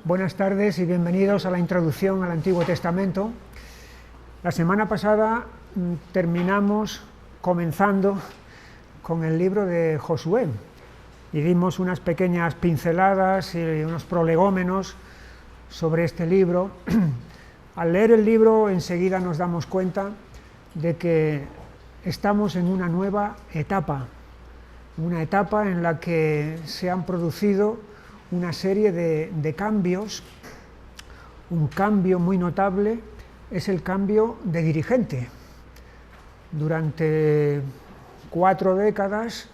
Buenas tardes y bienvenidos a la introducción al Antiguo Testamento. La semana pasada terminamos comenzando con el libro de Josué y dimos unas pequeñas pinceladas y unos prolegómenos sobre este libro. Al leer el libro enseguida nos damos cuenta de que estamos en una nueva etapa en la que se han producido una serie de cambios. Un cambio muy notable es el cambio de dirigente. Durante 4 décadas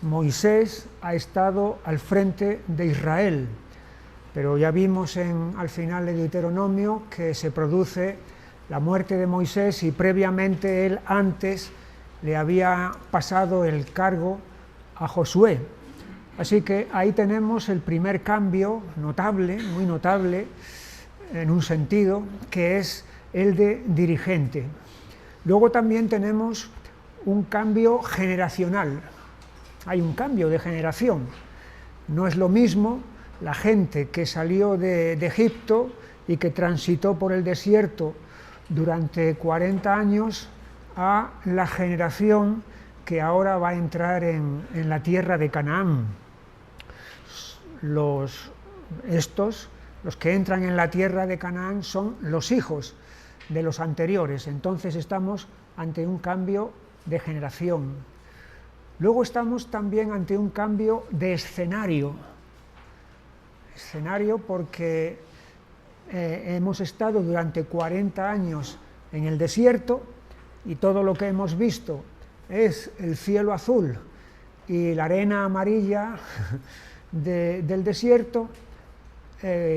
Moisés ha estado al frente de Israel, pero ya vimos al final de Deuteronomio que se produce la muerte de Moisés y previamente él antes le había pasado el cargo a Josué. Así que ahí tenemos el primer cambio notable, muy notable, en un sentido, que es el de dirigente. Luego también tenemos un cambio generacional. Hay un cambio de generación. No es lo mismo la gente que salió de Egipto y que transitó por el desierto durante 40 años a la generación que ahora va a entrar en la tierra de Canaán. Los que entran en la tierra de Canaán son los hijos de los anteriores, entonces estamos ante un cambio de generación. Luego estamos también ante un cambio de escenario porque hemos estado durante 40 años en el desierto y todo lo que hemos visto es el cielo azul y la arena amarilla del desierto,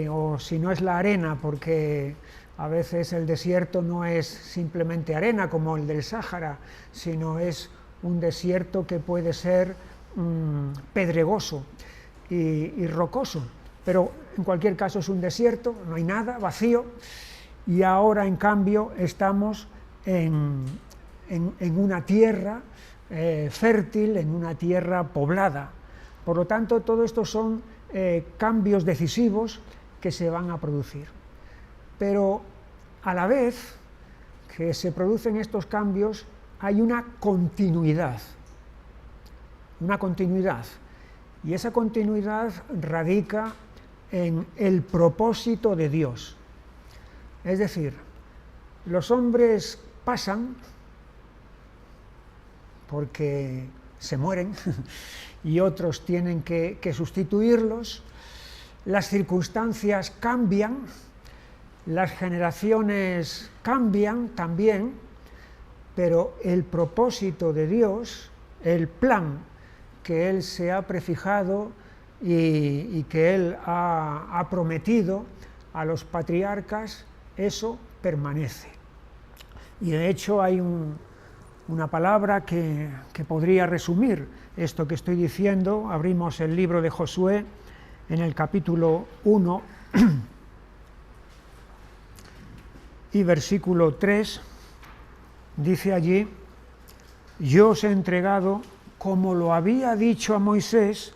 o si no es la arena, porque a veces el desierto no es simplemente arena como el del Sáhara, sino es un desierto que puede ser pedregoso y rocoso, pero en cualquier caso es un desierto, no hay nada, vacío, y ahora en cambio estamos en una tierra fértil, en una tierra poblada. Por lo tanto, todo esto son cambios decisivos que se van a producir. Pero a la vez que se producen estos cambios, hay una continuidad. Y esa continuidad radica en el propósito de Dios. Es decir, los hombres pasan porque se mueren y otros tienen que sustituirlos, las circunstancias cambian, las generaciones cambian también, pero el propósito de Dios, el plan que Él se ha prefijado y que Él ha prometido a los patriarcas, eso permanece. Y de hecho hay una palabra que podría resumir esto que estoy diciendo. Abrimos el libro de Josué en el capítulo 1 y versículo 3, dice allí: yo os he entregado, como lo había dicho a Moisés,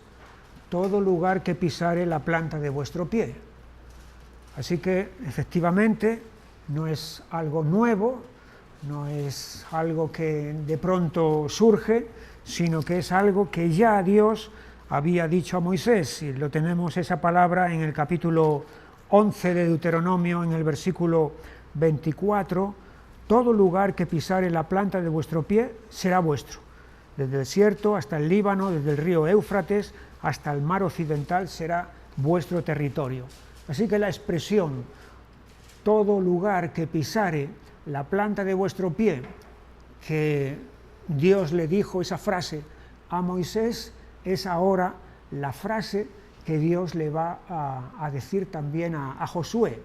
todo lugar que pisare la planta de vuestro pie. Así que efectivamente no es algo nuevo, no es algo que de pronto surge, sino que es algo que ya Dios había dicho a Moisés, y lo tenemos esa palabra en el capítulo 11 de Deuteronomio, en el versículo 24, todo lugar que pisare la planta de vuestro pie será vuestro, desde el desierto hasta el Líbano, desde el río Éufrates hasta el mar occidental será vuestro territorio. Así que la expresión todo lugar que pisare la planta de vuestro pie, que Dios le dijo esa frase a Moisés, es ahora la frase que Dios le va a decir también a Josué.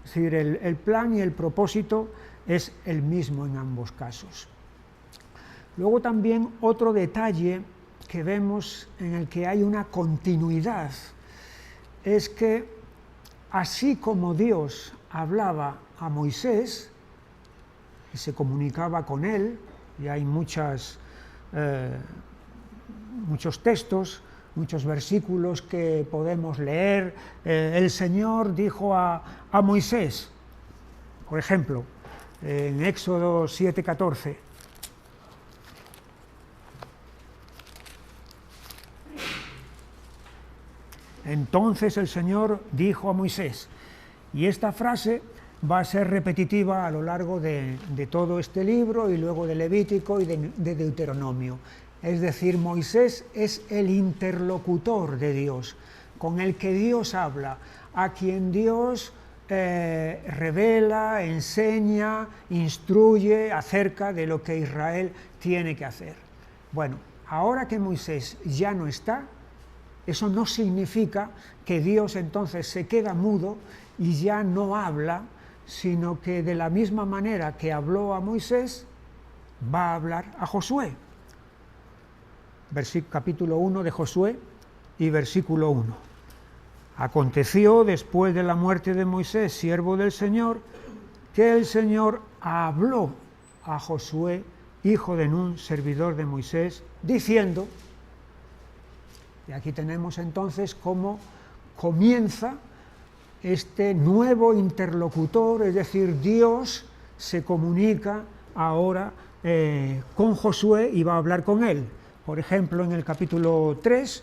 Es decir, el plan y el propósito es el mismo en ambos casos. Luego también otro detalle que vemos en el que hay una continuidad es que así como Dios hablaba a Moisés y se comunicaba con él, y hay muchos textos muchos versículos que podemos leer. El Señor dijo a Moisés, por ejemplo, en Éxodo 7:14. Entonces el Señor dijo a Moisés, y esta frase va a ser repetitiva a lo largo de todo este libro y luego de Levítico y de Deuteronomio. Es decir, Moisés es el interlocutor de Dios, con el que Dios habla, a quien Dios revela, enseña, instruye acerca de lo que Israel tiene que hacer. Bueno, ahora que Moisés ya no está, eso no significa que Dios entonces se queda mudo y ya no habla, sino que de la misma manera que habló a Moisés, va a hablar a Josué. Capítulo 1 de Josué y versículo 1. Aconteció después de la muerte de Moisés, siervo del Señor, que el Señor habló a Josué, hijo de Nun, servidor de Moisés, diciendo, y aquí tenemos entonces cómo comienza este nuevo interlocutor, es decir, Dios se comunica ahora con Josué y va a hablar con él. Por ejemplo, en el capítulo 3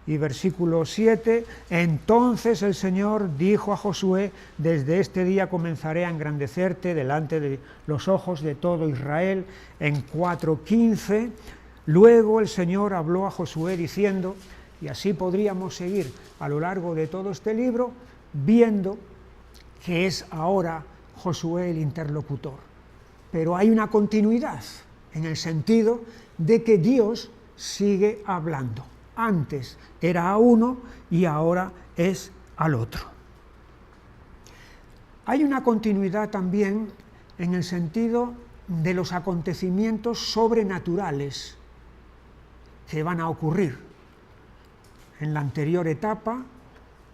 y versículo 7, entonces el Señor dijo a Josué, desde este día comenzaré a engrandecerte delante de los ojos de todo Israel. En 4:15, luego el Señor habló a Josué diciendo, y así podríamos seguir a lo largo de todo este libro, viendo que es ahora Josué el interlocutor. Pero hay una continuidad, en el sentido de que Dios sigue hablando. Antes era a uno y ahora es al otro. Hay una continuidad también en el sentido de los acontecimientos sobrenaturales que van a ocurrir. En la anterior etapa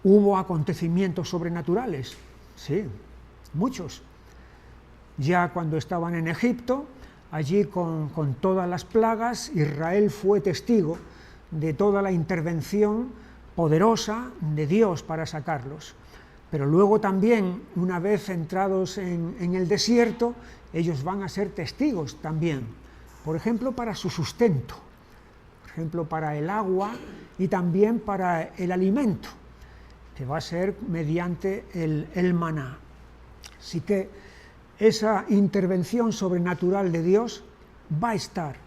hubo acontecimientos sobrenaturales, sí, muchos. Ya cuando estaban en Egipto, allí con todas las plagas, Israel fue testigo de toda la intervención poderosa de Dios para sacarlos. Pero luego también, una vez entrados en el desierto, ellos van a ser testigos también, por ejemplo, para su sustento, por ejemplo, para el agua y también para el alimento, que va a ser mediante el maná. Así que esa intervención sobrenatural de Dios va a estar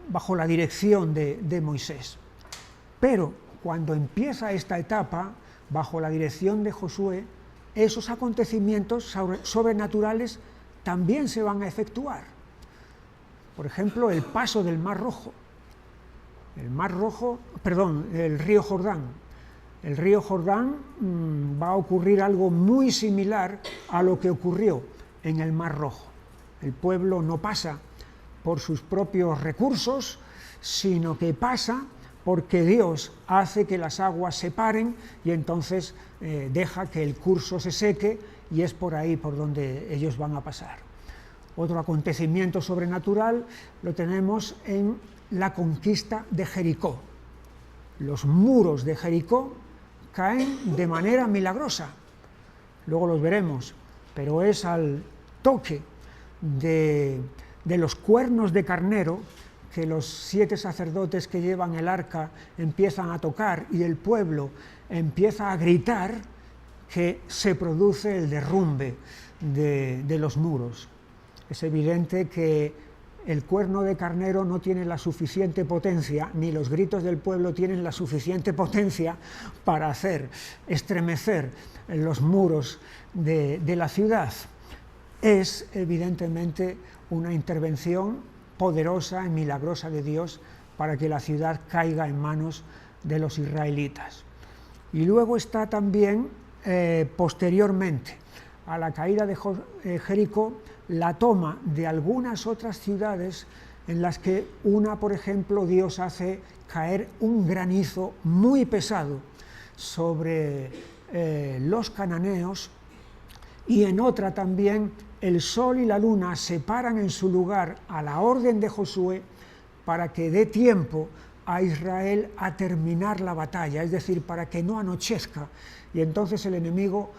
bajo la dirección de Moisés. Pero cuando empieza esta etapa, bajo la dirección de Josué, esos acontecimientos sobrenaturales también se van a efectuar. Por ejemplo, el paso del Mar Rojo. El río Jordán. El río Jordán va a ocurrir algo muy similar a lo que ocurrió en el Mar Rojo. El pueblo no pasa por sus propios recursos, sino que pasa porque Dios hace que las aguas se paren y entonces deja que el curso se seque y es por ahí por donde ellos van a pasar. Otro acontecimiento sobrenatural lo tenemos en la conquista de Jericó. Los muros de Jericó caen de manera milagrosa, luego los veremos, pero es al toque de los cuernos de carnero que los 7 sacerdotes que llevan el arca empiezan a tocar y el pueblo empieza a gritar, que se produce el derrumbe de los muros. Es evidente que el cuerno de carnero no tiene la suficiente potencia, ni los gritos del pueblo tienen la suficiente potencia para hacer estremecer los muros de la ciudad. Es evidentemente una intervención poderosa y milagrosa de Dios para que la ciudad caiga en manos de los israelitas. Y luego está también, posteriormente a la caída de Jericó, la toma de algunas otras ciudades en las que una, por ejemplo, Dios hace caer un granizo muy pesado sobre los cananeos, y en otra también el sol y la luna se paran en su lugar a la orden de Josué para que dé tiempo a Israel a terminar la batalla, es decir, para que no anochezca y entonces el enemigo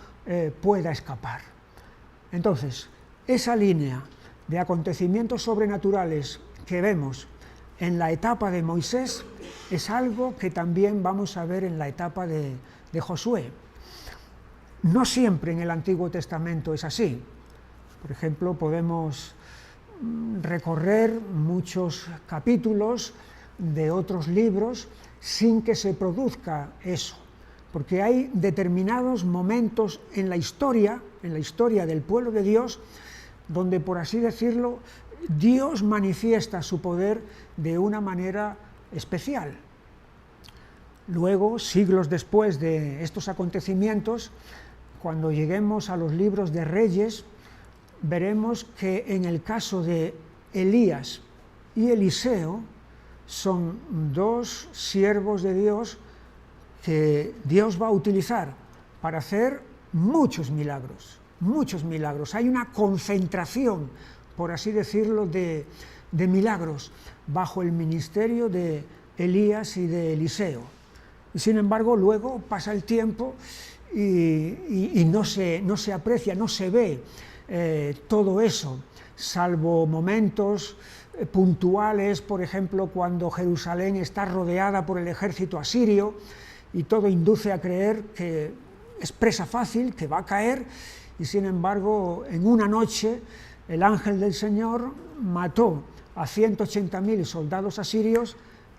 pueda escapar. Entonces, esa línea de acontecimientos sobrenaturales que vemos en la etapa de Moisés es algo que también vamos a ver en la etapa de Josué. No siempre en el Antiguo Testamento es así. Por ejemplo, podemos recorrer muchos capítulos de otros libros sin que se produzca eso, porque hay determinados momentos en la historia del pueblo de Dios, donde, por así decirlo, Dios manifiesta su poder de una manera especial. Luego, siglos después de estos acontecimientos, cuando lleguemos a los libros de Reyes, veremos que en el caso de Elías y Eliseo son dos siervos de Dios que Dios va a utilizar para hacer muchos milagros, muchos milagros. Hay una concentración, por así decirlo, de milagros bajo el ministerio de Elías y de Eliseo. Y sin embargo, luego pasa el tiempo y no se aprecia, no se ve todo eso, salvo momentos puntuales, por ejemplo, cuando Jerusalén está rodeada por el ejército asirio y todo induce a creer que es presa fácil, que va a caer, y sin embargo, en una noche, el ángel del Señor mató a 180.000 soldados asirios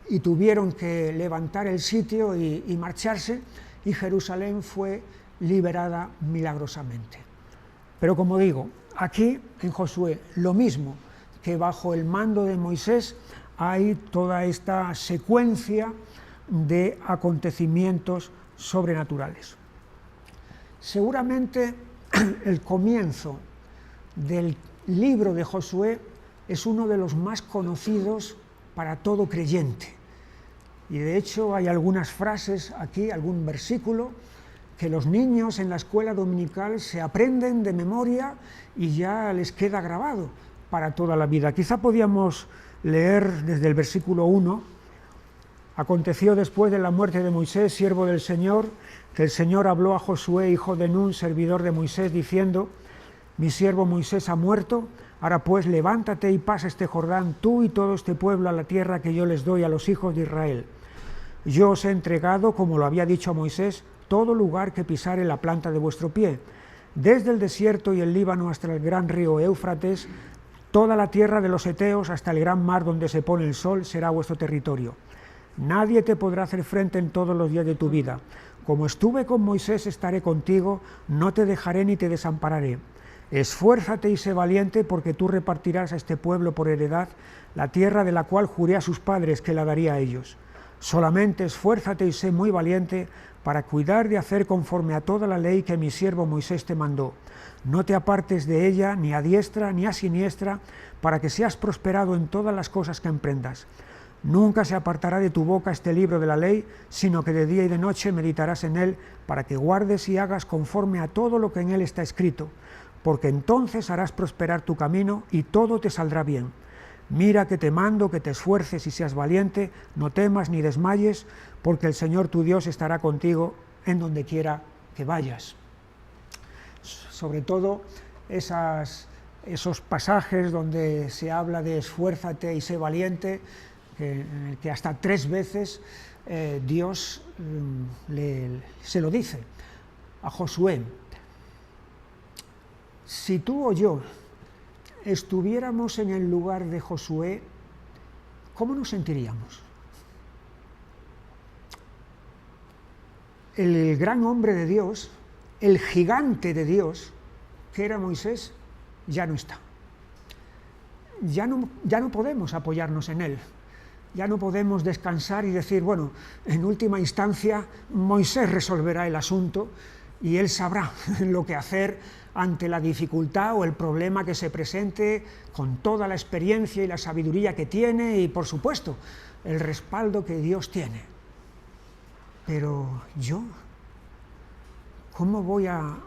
y tuvieron que levantar el sitio y marcharse, y Jerusalén fue liberada milagrosamente. Pero como digo, aquí en Josué, lo mismo que bajo el mando de Moisés, hay toda esta secuencia de acontecimientos sobrenaturales. Seguramente el comienzo del libro de Josué es uno de los más conocidos para todo creyente. Y de hecho hay algunas frases aquí, algún versículo, que los niños en la escuela dominical se aprenden de memoria y ya les queda grabado para toda la vida. Quizá podíamos leer desde el versículo 1: aconteció después de la muerte de Moisés, siervo del Señor, que el Señor habló a Josué, hijo de Nun, servidor de Moisés, diciendo: mi siervo Moisés ha muerto, ahora pues levántate y pasa este Jordán, tú y todo este pueblo, a la tierra que yo les doy a los hijos de Israel. Yo os he entregado, como lo había dicho a Moisés, todo lugar que pisare la planta de vuestro pie, desde el desierto y el Líbano hasta el gran río Éufrates, toda la tierra de los heteos hasta el gran mar donde se pone el sol será vuestro territorio. Nadie te podrá hacer frente en todos los días de tu vida. Como estuve con Moisés, estaré contigo, no te dejaré ni te desampararé. Esfuérzate y sé valiente, porque tú repartirás a este pueblo por heredad la tierra de la cual juré a sus padres que la daría a ellos. Solamente esfuérzate y sé muy valiente para cuidar de hacer conforme a toda la ley que mi siervo Moisés te mandó. No te apartes de ella ni a diestra ni a siniestra, para que seas prosperado en todas las cosas que emprendas. Nunca se apartará de tu boca este libro de la ley, sino que de día y de noche meditarás en él, para que guardes y hagas conforme a todo lo que en él está escrito, porque entonces harás prosperar tu camino y todo te saldrá bien. Mira que te mando que te esfuerces y seas valiente, no temas ni desmayes, porque el Señor tu Dios estará contigo en donde quiera que vayas. Sobre todo esos pasajes donde se habla de esfuérzate y sé valiente, en el que hasta 3 veces Dios se lo dice a Josué. Si tú o yo estuviéramos en el lugar de Josué, ¿cómo nos sentiríamos? El gran hombre de Dios, el gigante de Dios, que era Moisés, ya no está. Ya no podemos apoyarnos en él. Ya no podemos descansar y decir, bueno, en última instancia Moisés resolverá el asunto y él sabrá lo que hacer ante la dificultad o el problema que se presente, con toda la experiencia y la sabiduría que tiene y, por supuesto, el respaldo que Dios tiene. Pero yo, ¿cómo voy a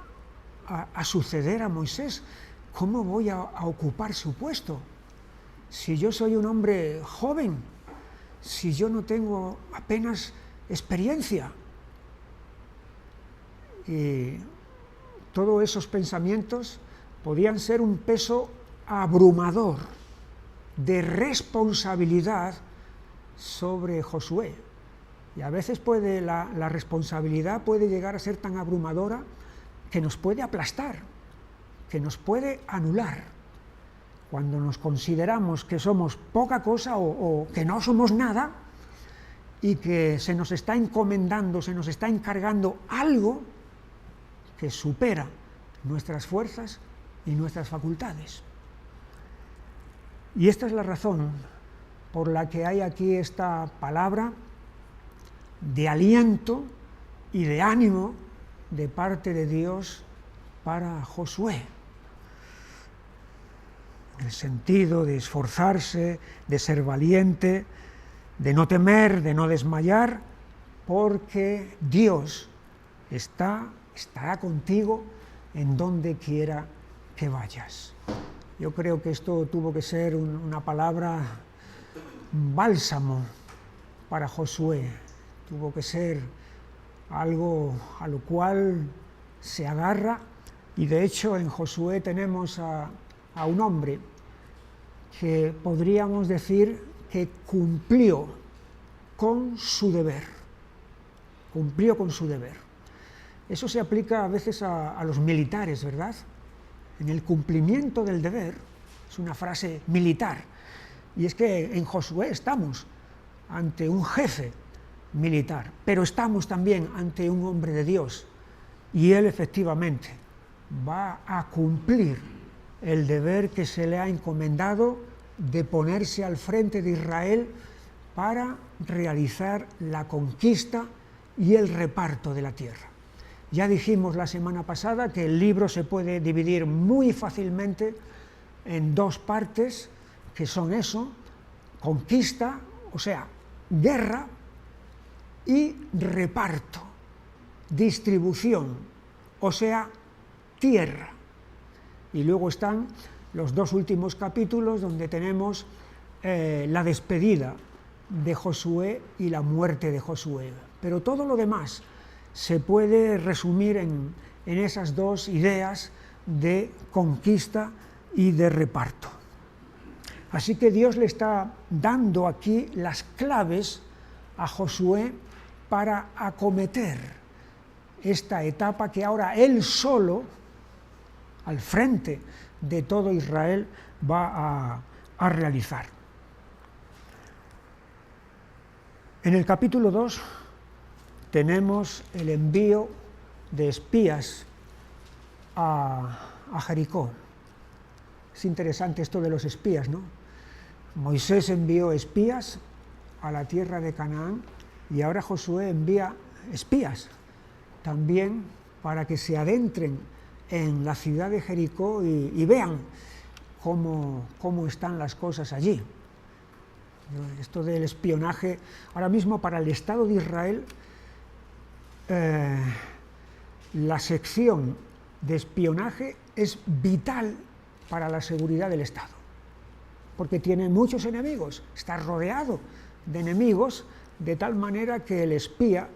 suceder a Moisés? ¿Cómo voy a ocupar su puesto? Si yo soy un hombre joven, si yo no tengo apenas experiencia? Y todos esos pensamientos podían ser un peso abrumador de responsabilidad sobre Josué. Y a veces la responsabilidad puede llegar a ser tan abrumadora que nos puede aplastar, que nos puede anular. Cuando nos consideramos que somos poca cosa o que no somos nada y que se nos está encomendando, se nos está encargando algo que supera nuestras fuerzas y nuestras facultades. Y esta es la razón por la que hay aquí esta palabra de aliento y de ánimo de parte de Dios para Josué. En el sentido de esforzarse, de ser valiente, de no temer, de no desmayar, porque Dios estará contigo en donde quiera que vayas. Yo creo que esto tuvo que ser una palabra, un bálsamo para Josué, tuvo que ser algo a lo cual se agarra, y de hecho en Josué tenemos a un hombre que podríamos decir que cumplió con su deber, Eso se aplica a veces a los militares, ¿verdad? En el cumplimiento del deber, es una frase militar, y es que en Josué estamos ante un jefe militar, pero estamos también ante un hombre de Dios, y él efectivamente va a cumplir el deber que se le ha encomendado de ponerse al frente de Israel para realizar la conquista y el reparto de la tierra. Ya dijimos la semana pasada que el libro se puede dividir muy fácilmente en dos partes, que son eso: conquista, o sea, guerra, y reparto, distribución, o sea, tierra. Y luego están los dos últimos capítulos donde tenemos la despedida de Josué y la muerte de Josué. Pero todo lo demás se puede resumir en esas dos ideas de conquista y de reparto. Así que Dios le está dando aquí las claves a Josué para acometer esta etapa que ahora él solo, al frente de todo Israel, va a realizar. En el capítulo 2 tenemos el envío de espías a Jericó. Es interesante esto de los espías, ¿no? Moisés envió espías a la tierra de Canaán y ahora Josué envía espías también para que se adentren en la ciudad de Jericó y vean cómo están las cosas allí. Esto del espionaje, ahora mismo para el Estado de Israel, la sección de espionaje es vital para la seguridad del Estado, porque tiene muchos enemigos, está rodeado de enemigos, de tal manera que el espía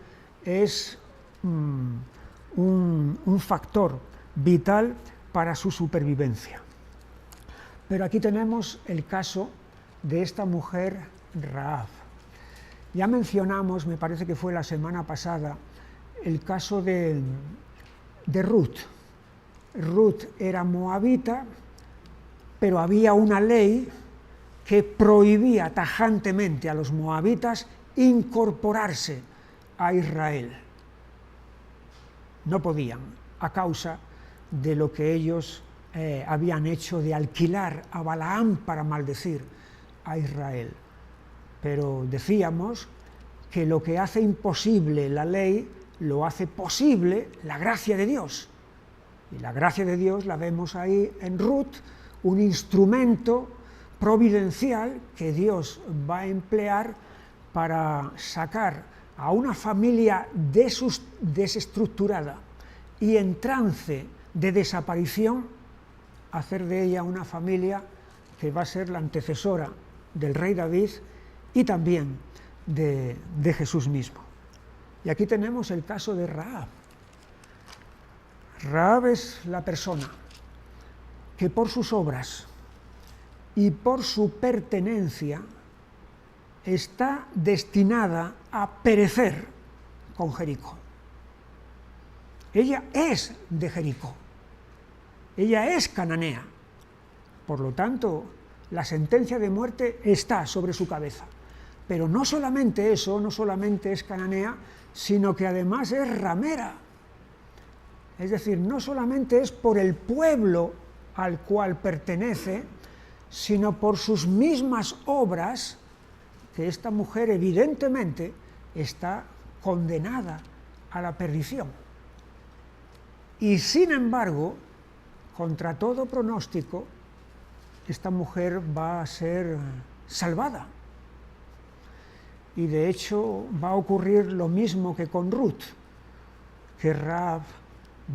es un factor vital para su supervivencia. Pero aquí tenemos el caso de esta mujer Rahab. Ya mencionamos, me parece que fue la semana pasada, el caso de Ruth. Ruth era moabita, pero había una ley que prohibía tajantemente a los moabitas incorporarse a Israel. No podían, a causa de lo que ellos habían hecho de alquilar a Balaam para maldecir a Israel. Pero decíamos que lo que hace imposible la ley lo hace posible la gracia de Dios. Y la gracia de Dios la vemos ahí en Ruth, un instrumento providencial que Dios va a emplear para sacar a una familia desestructurada y en trance de desaparición, hacer de ella una familia que va a ser la antecesora del rey David y también de Jesús mismo. Y aquí tenemos el caso de Rahab. Rahab es la persona que por sus obras y por su pertenencia está destinada a perecer con Jericó. Ella es de Jericó, ella es cananea, por lo tanto la sentencia de muerte está sobre su cabeza. Pero no solamente eso, no solamente es cananea, sino que además es ramera. Es decir, no solamente es por el pueblo al cual pertenece, sino por sus mismas obras, que esta mujer evidentemente está condenada a la perdición. Y sin embargo, contra todo pronóstico, esta mujer va a ser salvada. Y de hecho va a ocurrir lo mismo que con Ruth, que Rahab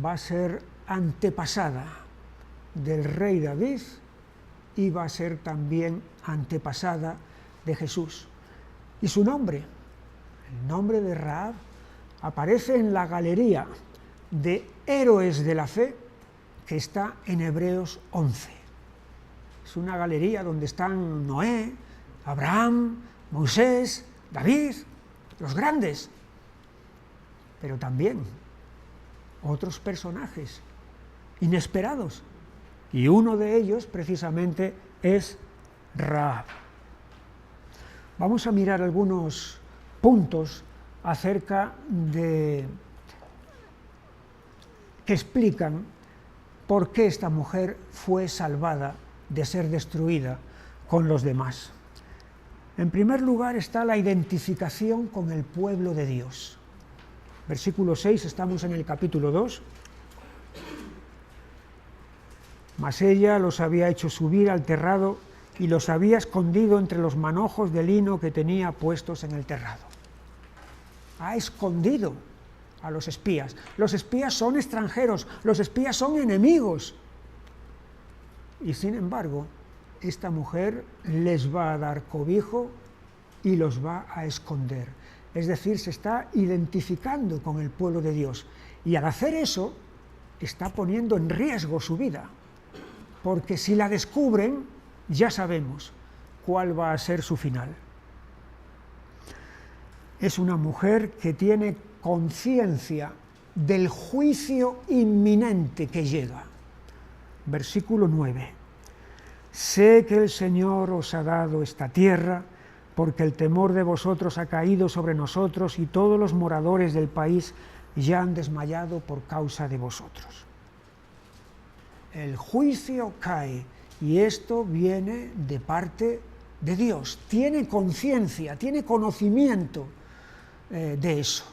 va a ser antepasada del rey David y va a ser también antepasada de Jesús. Y su nombre, el nombre de Rahab, aparece en la galería de héroes de la fe que está en Hebreos 11. Es una galería donde están Noé, Abraham, Moisés, David, los grandes, pero también otros personajes inesperados, y uno de ellos precisamente es Rahab. Vamos a mirar algunos puntos acerca de que explican por qué esta mujer fue salvada de ser destruida con los demás. En primer lugar está la identificación con el pueblo de Dios. Versículo 6, estamos en el capítulo 2. Mas ella los había hecho subir al terrado y los había escondido entre los manojos de lino que tenía puestos en el terrado. Ha escondido a los espías. Los espías son extranjeros, los espías son enemigos. Y sin embargo, esta mujer les va a dar cobijo y los va a esconder. Es decir, se está identificando con el pueblo de Dios. Y al hacer eso, está poniendo en riesgo su vida. Porque si la descubren, ya sabemos cuál va a ser su final. Es una mujer que tiene conciencia del juicio inminente que llega. Versículo 9. Sé que el Señor os ha dado esta tierra, porque el temor de vosotros ha caído sobre nosotros y todos los moradores del país ya han desmayado por causa de vosotros. El juicio cae y esto viene de parte de Dios. Tiene conciencia, tiene conocimiento de eso.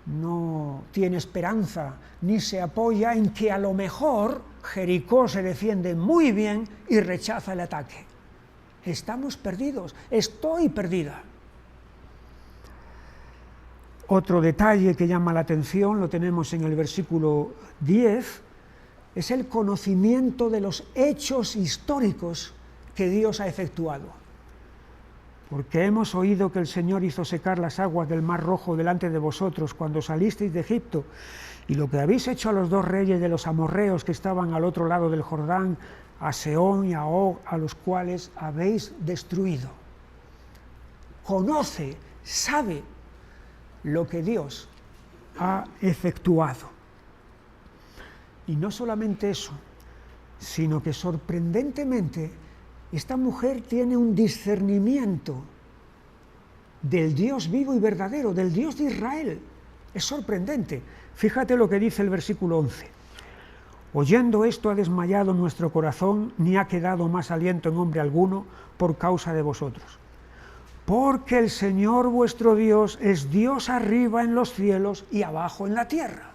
No tiene esperanza ni se apoya en que a lo mejor Jericó se defiende muy bien y rechaza el ataque. Estamos perdidos, estoy perdida. Otro detalle que llama la atención, lo tenemos en el versículo 10, es el conocimiento de los hechos históricos que Dios ha efectuado. Porque hemos oído que el Señor hizo secar las aguas del Mar Rojo delante de vosotros cuando salisteis de Egipto, y lo que habéis hecho a los dos reyes de los amorreos que estaban al otro lado del Jordán, a Sehón y a Og, a los cuales habéis destruido. Conoce, sabe lo que Dios ha efectuado. Y no solamente eso, sino que sorprendentemente esta mujer tiene un discernimiento del Dios vivo y verdadero, del Dios de Israel. Es sorprendente. Fíjate lo que dice el versículo 11. Oyendo esto ha desmayado nuestro corazón, ni ha quedado más aliento en hombre alguno por causa de vosotros. Porque el Señor vuestro Dios es Dios arriba en los cielos y abajo en la tierra.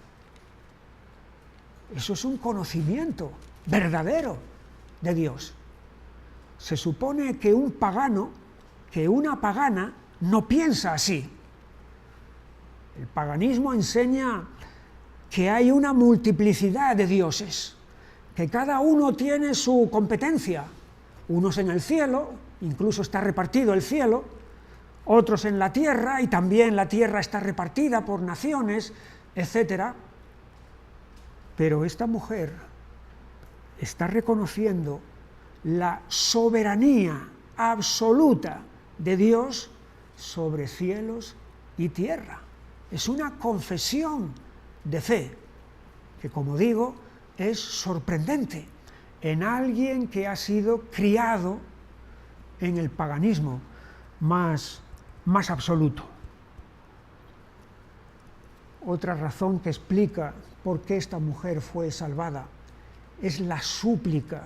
Eso es un conocimiento verdadero de Dios. Se supone que un pagano, que una pagana, no piensa así. El paganismo enseña que hay una multiplicidad de dioses, que cada uno tiene su competencia. Unos en el cielo, incluso está repartido el cielo, otros en la tierra, y también la tierra está repartida por naciones, etc. Pero esta mujer está reconociendo la soberanía absoluta de Dios sobre cielos y tierra. Es una confesión de fe, que, como digo, es sorprendente en alguien que ha sido criado en el paganismo más absoluto. Otra razón que explica por qué esta mujer fue salvada es la súplica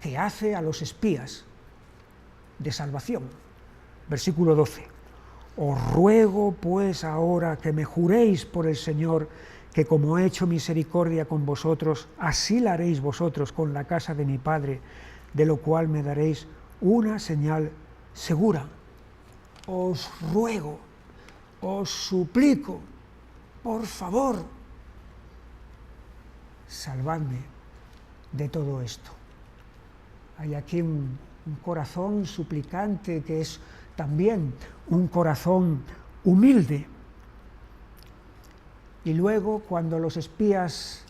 que hace a los espías de salvación. Versículo 12. Os ruego pues ahora que me juréis por el Señor que como he hecho misericordia con vosotros, así la haréis vosotros con la casa de mi Padre, de lo cual me daréis una señal segura. Os ruego, os suplico, por favor, salvadme de todo esto. Hay aquí un corazón suplicante que es también un corazón humilde. Y luego, cuando los espías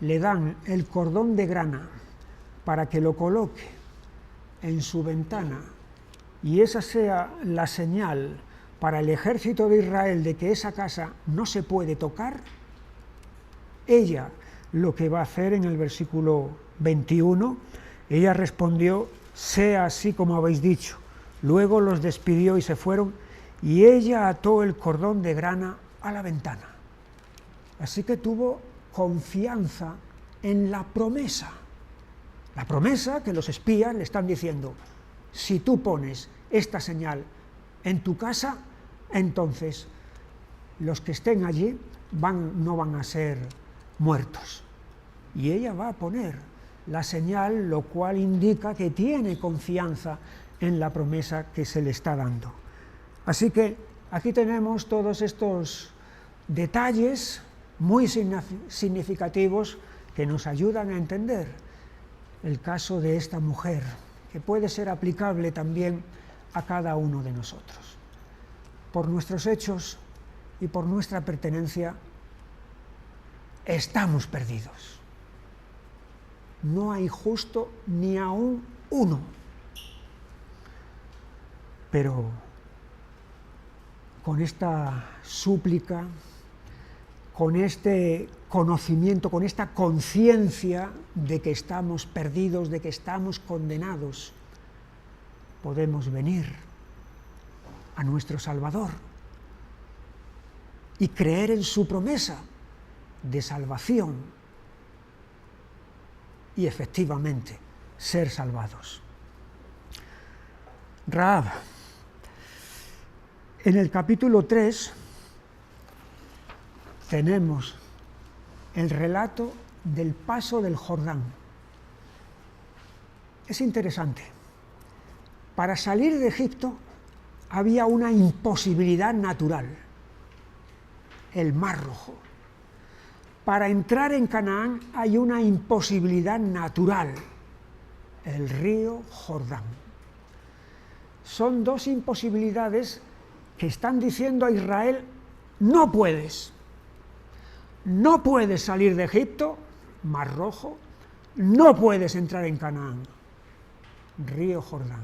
le dan el cordón de grana para que lo coloque en su ventana, y esa sea la señal para el ejército de Israel de que esa casa no se puede tocar, ella lo que va a hacer en el versículo 21, ella respondió: sea así como habéis dicho. Luego los despidió y se fueron, y ella ató el cordón de grana a la ventana. Así que tuvo confianza en la promesa que los espías le están diciendo: si tú pones esta señal en tu casa, entonces los que estén allí no van a ser muertos. Y ella va a poner la señal, lo cual indica que tiene confianza en la promesa que se le está dando. Así que aquí tenemos todos estos detalles muy significativos que nos ayudan a entender el caso de esta mujer, que puede ser aplicable también a cada uno de nosotros. Por nuestros hechos y por nuestra pertenencia estamos perdidos. No hay justo ni aún uno. Pero con esta súplica, con este conocimiento, con esta conciencia de que estamos perdidos, de que estamos condenados, podemos venir a nuestro Salvador y creer en su promesa de salvación y efectivamente ser salvados. Rahab. En el capítulo 3 tenemos el relato del paso del Jordán. Es interesante. Para salir de Egipto había una imposibilidad natural, el Mar Rojo. Para entrar en Canaán hay una imposibilidad natural, el río Jordán. Son dos imposibilidades que están diciendo a Israel: no puedes salir de Egipto, Mar Rojo, no puedes entrar en Canaán, río Jordán.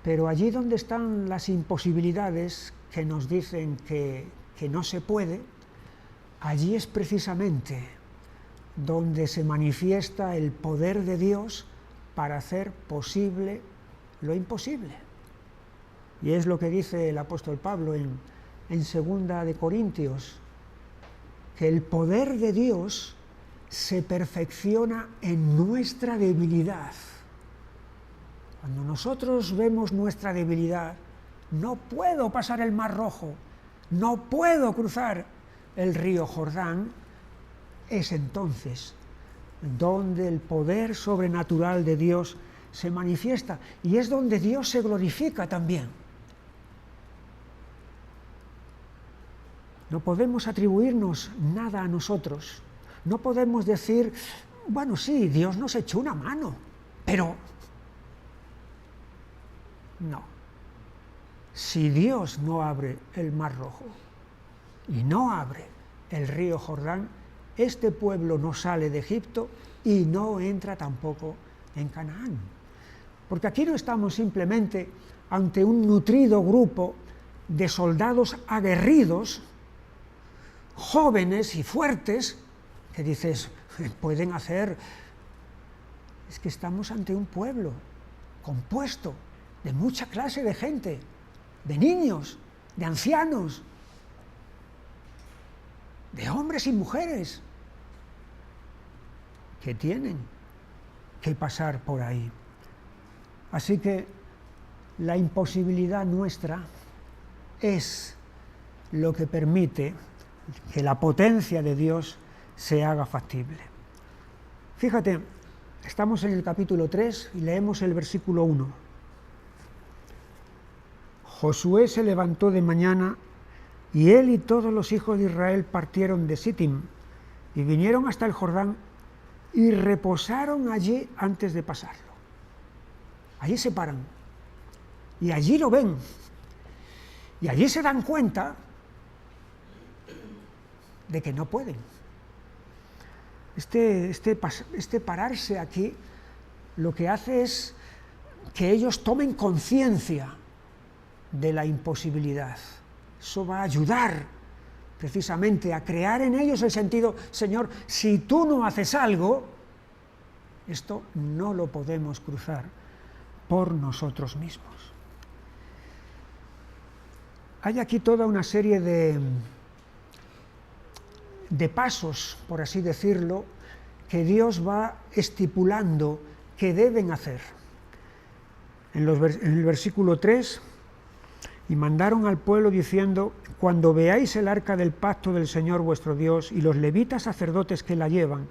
Pero allí donde están las imposibilidades que nos dicen que no se puede, allí es precisamente donde se manifiesta el poder de Dios para hacer posible lo imposible. Y es lo que dice el apóstol Pablo en 2 de Corintios, que el poder de Dios se perfecciona en nuestra debilidad. Cuando nosotros vemos nuestra debilidad, no puedo pasar el Mar Rojo, no puedo cruzar el río Jordán, es entonces donde el poder sobrenatural de Dios se manifiesta, y es donde Dios se glorifica también. No podemos atribuirnos nada a nosotros, no podemos decir: bueno, sí, Dios nos echó una mano, pero no. si Dios no abre el Mar Rojo y no abre el río Jordán, este pueblo no sale de Egipto y no entra tampoco en Canaán. Porque aquí no estamos simplemente ante un nutrido grupo de soldados aguerridos, jóvenes y fuertes, que dices, pueden hacer... Es que estamos ante un pueblo compuesto de mucha clase de gente, de niños, de ancianos, de hombres y mujeres, que tienen que pasar por ahí. Así que la imposibilidad nuestra es lo que permite que la potencia de Dios se haga factible. Fíjate, estamos en el capítulo 3 y leemos el versículo 1. Josué se levantó de mañana y él y todos los hijos de Israel partieron de Sittim y vinieron hasta el Jordán y reposaron allí antes de pasarlo. Allí se paran y allí lo ven y allí se dan cuenta de que no pueden. Este pararse aquí lo que hace es que ellos tomen conciencia de la imposibilidad. Eso va a ayudar precisamente a crear en ellos el sentido, Señor, si tú no haces algo, esto no lo podemos cruzar por nosotros mismos. Hay aquí toda una serie de pasos, por así decirlo, que Dios va estipulando que deben hacer. En el versículo 3, y mandaron al pueblo diciendo, cuando veáis el arca del pacto del Señor vuestro Dios y los levitas sacerdotes que la llevan,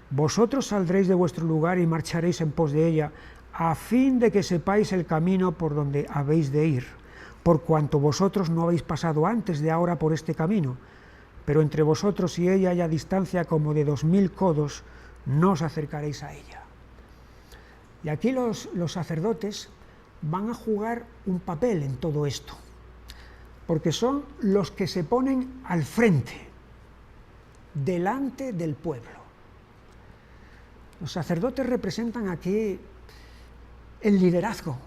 vosotros saldréis de vuestro lugar y marcharéis en pos de ella, a fin de que sepáis el camino por donde habéis de ir, por cuanto vosotros no habéis pasado antes de ahora por este camino, pero entre vosotros y ella hay a distancia como de 2000 codos, no os acercaréis a ella. Y aquí los sacerdotes van a jugar un papel en todo esto, porque son los que se ponen al frente, delante del pueblo. Los sacerdotes representan aquí el liderazgo,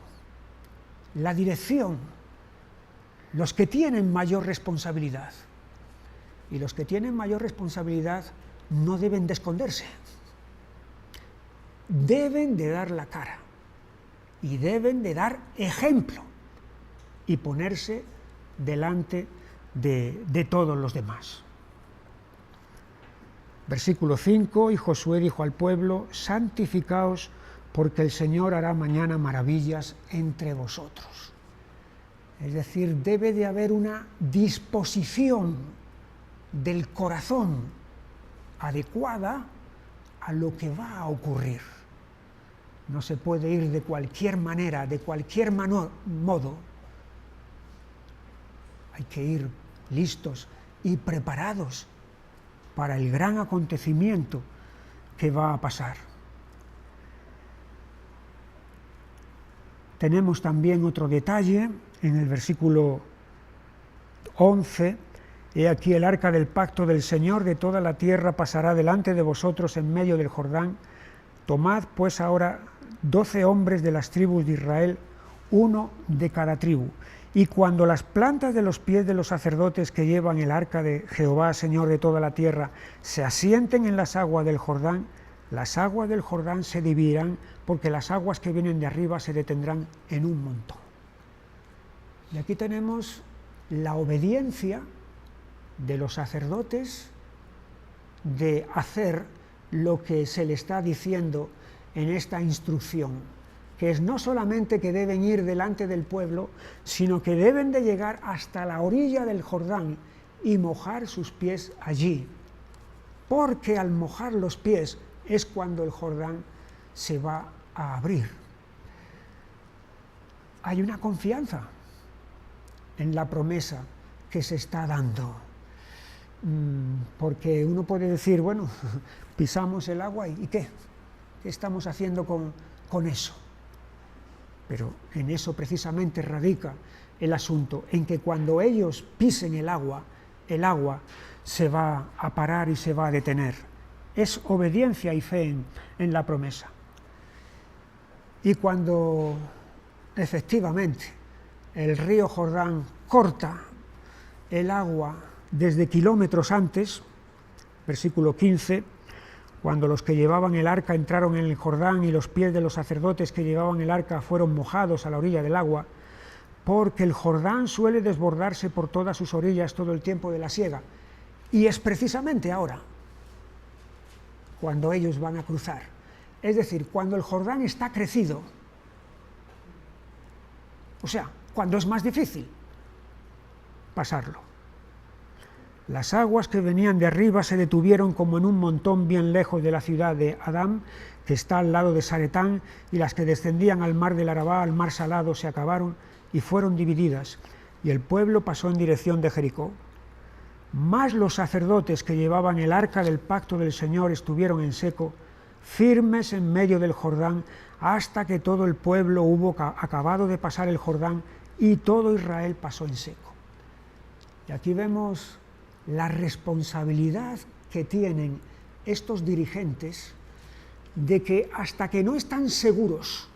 la dirección, los que tienen mayor responsabilidad. Y los que tienen mayor responsabilidad no deben de esconderse, deben de dar la cara y deben de dar ejemplo y ponerse delante de todos los demás. Versículo 5, y Josué dijo al pueblo, santificaos porque el Señor hará mañana maravillas entre vosotros. Es decir, debe de haber una disposición del corazón adecuada a lo que va a ocurrir. No se puede ir de cualquier manera, de cualquier modo. Hay que ir listos y preparados para el gran acontecimiento que va a pasar. Tenemos también otro detalle en el versículo 11. He aquí el arca del pacto del Señor de toda la tierra pasará delante de vosotros en medio del Jordán. Tomad pues ahora 12 hombres de las tribus de Israel, uno de cada tribu. Y cuando las plantas de los pies de los sacerdotes que llevan el arca de Jehová, Señor de toda la tierra, se asienten en las aguas del Jordán, las aguas del Jordán se dividirán, porque las aguas que vienen de arriba se detendrán en un montón. Y aquí tenemos la obediencia de los sacerdotes de hacer lo que se le está diciendo en esta instrucción, que es no solamente que deben ir delante del pueblo, sino que deben de llegar hasta la orilla del Jordán y mojar sus pies allí, porque al mojar los pies es cuando el Jordán se va a abrir. Hay una confianza en la promesa que se está dando. Porque uno puede decir, bueno, pisamos el agua y ¿qué? ¿Qué estamos haciendo con eso? Pero en eso precisamente radica el asunto, en que cuando ellos pisen el agua se va a parar y se va a detener. Es obediencia y fe en la promesa. Y cuando efectivamente el río Jordán corta el agua desde kilómetros antes, versículo 15, cuando los que llevaban el arca entraron en el Jordán y los pies de los sacerdotes que llevaban el arca fueron mojados a la orilla del agua, porque el Jordán suele desbordarse por todas sus orillas todo el tiempo de la siega. Y es precisamente ahora, cuando ellos van a cruzar. Es decir, cuando el Jordán está crecido, o sea, cuando es más difícil pasarlo. Las aguas que venían de arriba se detuvieron como en un montón bien lejos de la ciudad de Adam, que está al lado de Saretán, y las que descendían al mar del Arabá, al mar salado, se acabaron y fueron divididas, y el pueblo pasó en dirección de Jericó. Mas los sacerdotes que llevaban el arca del pacto del Señor estuvieron en seco, firmes en medio del Jordán, hasta que todo el pueblo hubo acabado de pasar el Jordán, y todo Israel pasó en seco. Y aquí vemos la responsabilidad que tienen estos dirigentes de que hasta que no están seguros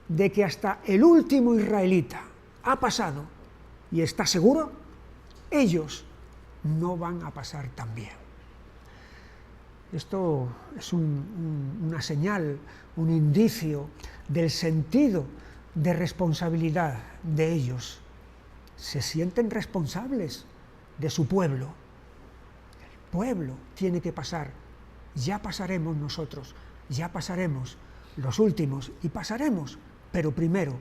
de que hasta el último israelita ha pasado y está seguro, ellos no van a pasar tan bien. Esto es una señal, un indicio del sentido de responsabilidad de ellos. Se sienten responsables de su pueblo. El pueblo tiene que pasar. Ya pasaremos nosotros, ya pasaremos los últimos y pasaremos, pero primero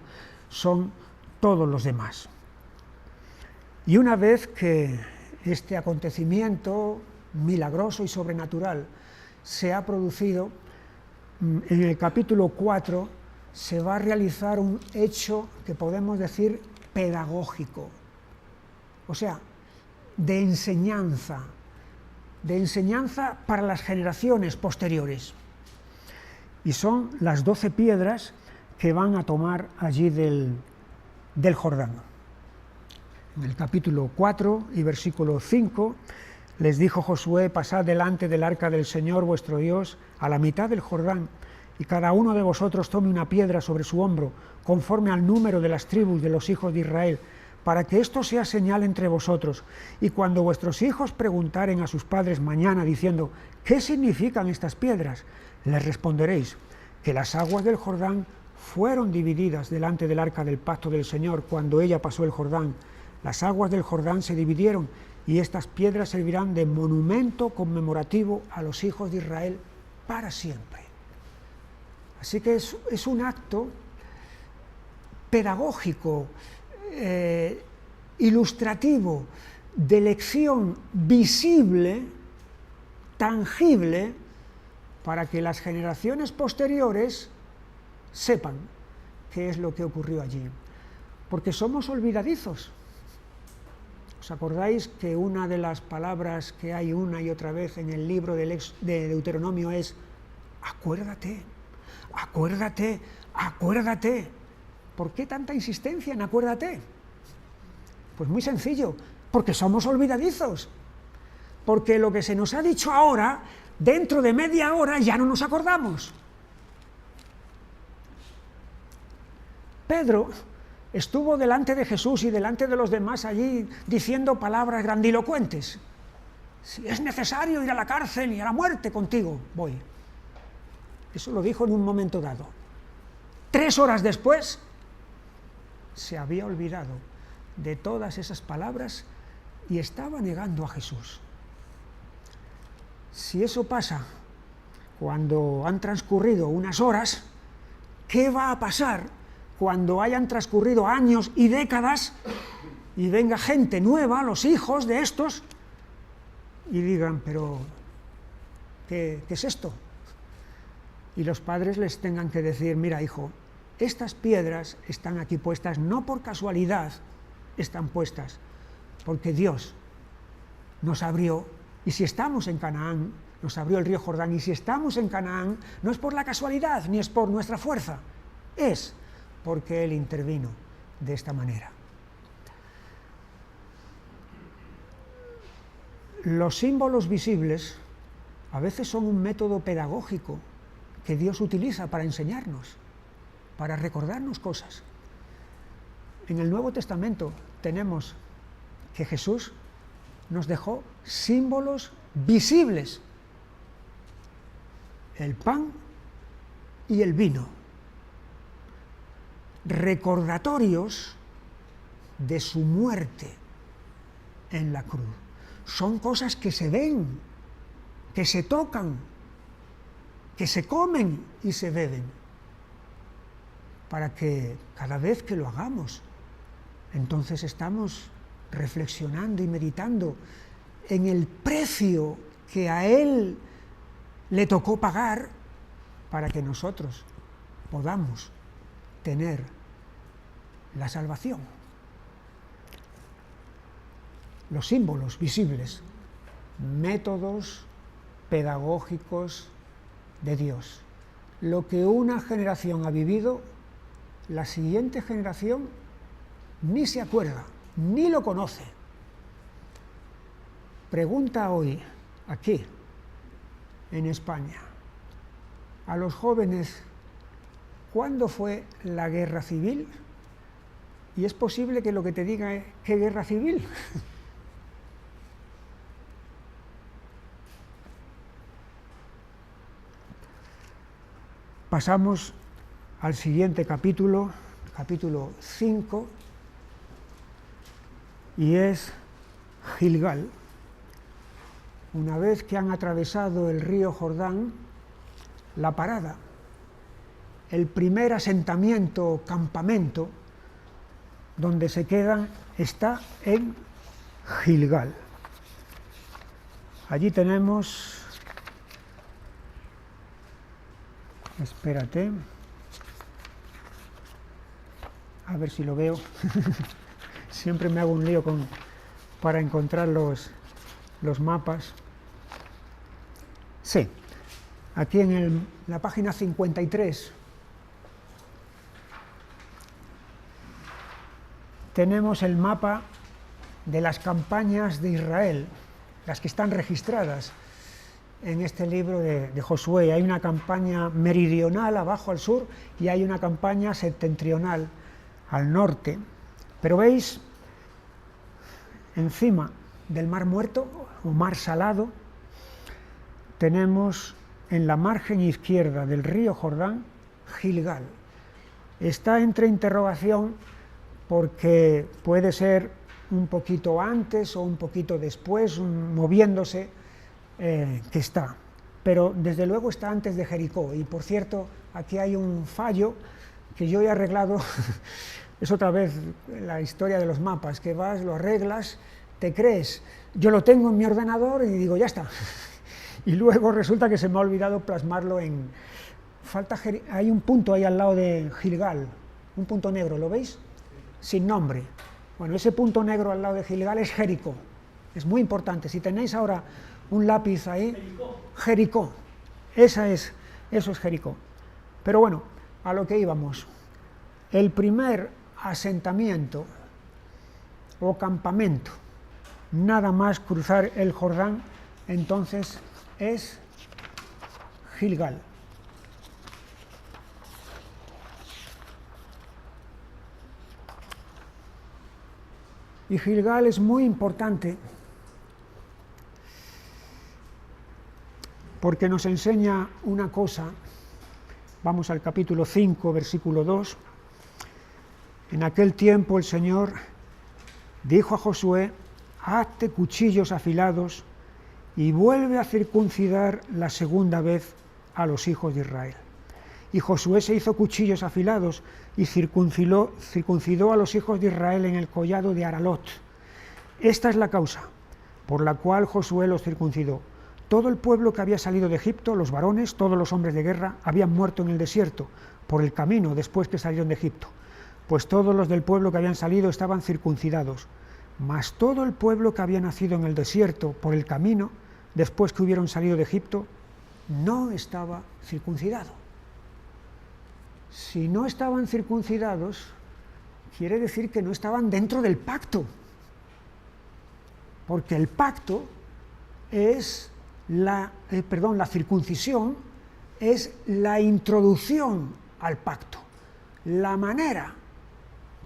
son todos los demás. Y una vez que este acontecimiento milagroso y sobrenatural se ha producido, en el capítulo 4 se va a realizar un hecho que podemos decir pedagógico, o sea, de enseñanza para las generaciones posteriores. Y son las 12 piedras que van a tomar allí del Jordán. En el capítulo 4 y versículo 5, les dijo Josué: pasad delante del arca del Señor vuestro Dios a la mitad del Jordán, y cada uno de vosotros tome una piedra sobre su hombro, conforme al número de las tribus de los hijos de Israel, para que esto sea señal entre vosotros. Y cuando vuestros hijos preguntaren a sus padres mañana diciendo: ¿qué significan estas piedras?, les responderéis que las aguas del Jordán fueron divididas delante del arca del pacto del Señor cuando ella pasó el Jordán. Las aguas del Jordán se dividieron, y estas piedras servirán de monumento conmemorativo a los hijos de Israel para siempre. Así que es un acto pedagógico, ilustrativo, de lección visible, tangible, para que las generaciones posteriores sepan qué es lo que ocurrió allí. Porque somos olvidadizos. ¿Os acordáis que una de las palabras que hay una y otra vez en el libro de Deuteronomio es acuérdate, acuérdate, acuérdate? ¿Por qué tanta insistencia en acuérdate? Pues muy sencillo, porque somos olvidadizos. Porque lo que se nos ha dicho ahora, dentro de media hora ya no nos acordamos. Pedro estuvo delante de Jesús y delante de los demás allí diciendo palabras grandilocuentes. Si es necesario ir a la cárcel y a la muerte contigo, voy. Eso lo dijo en un momento dado. 3 horas después se había olvidado de todas esas palabras y estaba negando a Jesús. Si eso pasa cuando han transcurrido unas horas, ¿qué va a pasar cuando hayan transcurrido años y décadas y venga gente nueva, los hijos de estos, y digan: pero ¿qué es esto? Y los padres les tengan que decir: mira, hijo, estas piedras están aquí puestas no por casualidad, están puestas porque Dios nos abrió, y si estamos en Canaán, nos abrió el río Jordán, y si estamos en Canaán, no es por la casualidad, ni es por nuestra fuerza, es porque Él intervino de esta manera. Los símbolos visibles a veces son un método pedagógico que Dios utiliza para enseñarnos, para recordarnos cosas. En el Nuevo Testamento tenemos que Jesús nos dejó símbolos visibles: el pan y el vino, recordatorios de su muerte en la cruz. Son cosas que se ven, que se tocan, que se comen y se beben, para que cada vez que lo hagamos, entonces estamos reflexionando y meditando en el precio que a Él le tocó pagar para que nosotros podamos tener la salvación. Los símbolos visibles, métodos pedagógicos de Dios. Lo que una generación ha vivido, la siguiente generación ni se acuerda, ni lo conoce. Pregunta hoy, aquí, en España, a los jóvenes: ¿cuándo fue la guerra civil? Y es posible que lo que te diga es: ¿qué guerra civil? Pasamos al siguiente capítulo, capítulo 5, y es Gilgal. Una vez que han atravesado el río Jordán, la parada, el primer asentamiento o campamento donde se quedan está en Gilgal. Allí tenemos, espérate, a ver si lo veo. Siempre me hago un lío para encontrar los mapas. Sí, aquí en la página 53 tenemos el mapa de las campañas de Israel, las que están registradas en este libro de Josué. Hay una campaña meridional abajo al sur y hay una campaña septentrional al norte. Pero veis, encima del Mar Muerto o Mar Salado, tenemos en la margen izquierda del río Jordán Gilgal. Está entre interrogación porque puede ser un poquito antes o un poquito después, moviéndose, que está. Pero desde luego está antes de Jericó. Y por cierto, aquí hay un fallo que yo he arreglado. Es otra vez la historia de los mapas, que vas, lo arreglas, te crees. Yo lo tengo en mi ordenador y digo, ya está. Y luego resulta que se me ha olvidado plasmarlo en... hay un punto ahí al lado de Gilgal, un punto negro, ¿lo veis? Sin nombre. Bueno, ese punto negro al lado de Gilgal es Jericó. Es muy importante. Si tenéis ahora un lápiz ahí, Jericó. Eso es Jericó. Pero bueno, a lo que íbamos. El primer asentamiento o campamento, nada más cruzar el Jordán, entonces es Gilgal. Y Gilgal es muy importante porque nos enseña una cosa. Vamos al capítulo 5, versículo 2. En aquel tiempo el Señor dijo a Josué: hazte cuchillos afilados y vuelve a circuncidar la segunda vez a los hijos de Israel. Y Josué se hizo cuchillos afilados y circuncidó a los hijos de Israel en el collado de Aralot. Esta es la causa por la cual Josué los circuncidó. Todo el pueblo que había salido de Egipto, los varones, todos los hombres de guerra, habían muerto en el desierto, por el camino después que salieron de Egipto. Pues todos los del pueblo que habían salido estaban circuncidados. Mas todo el pueblo que había nacido en el desierto, por el camino, después que hubieron salido de Egipto, no estaba circuncidado. Si no estaban circuncidados, quiere decir que no estaban dentro del pacto. Porque el pacto es la circuncisión es la introducción al pacto, la manera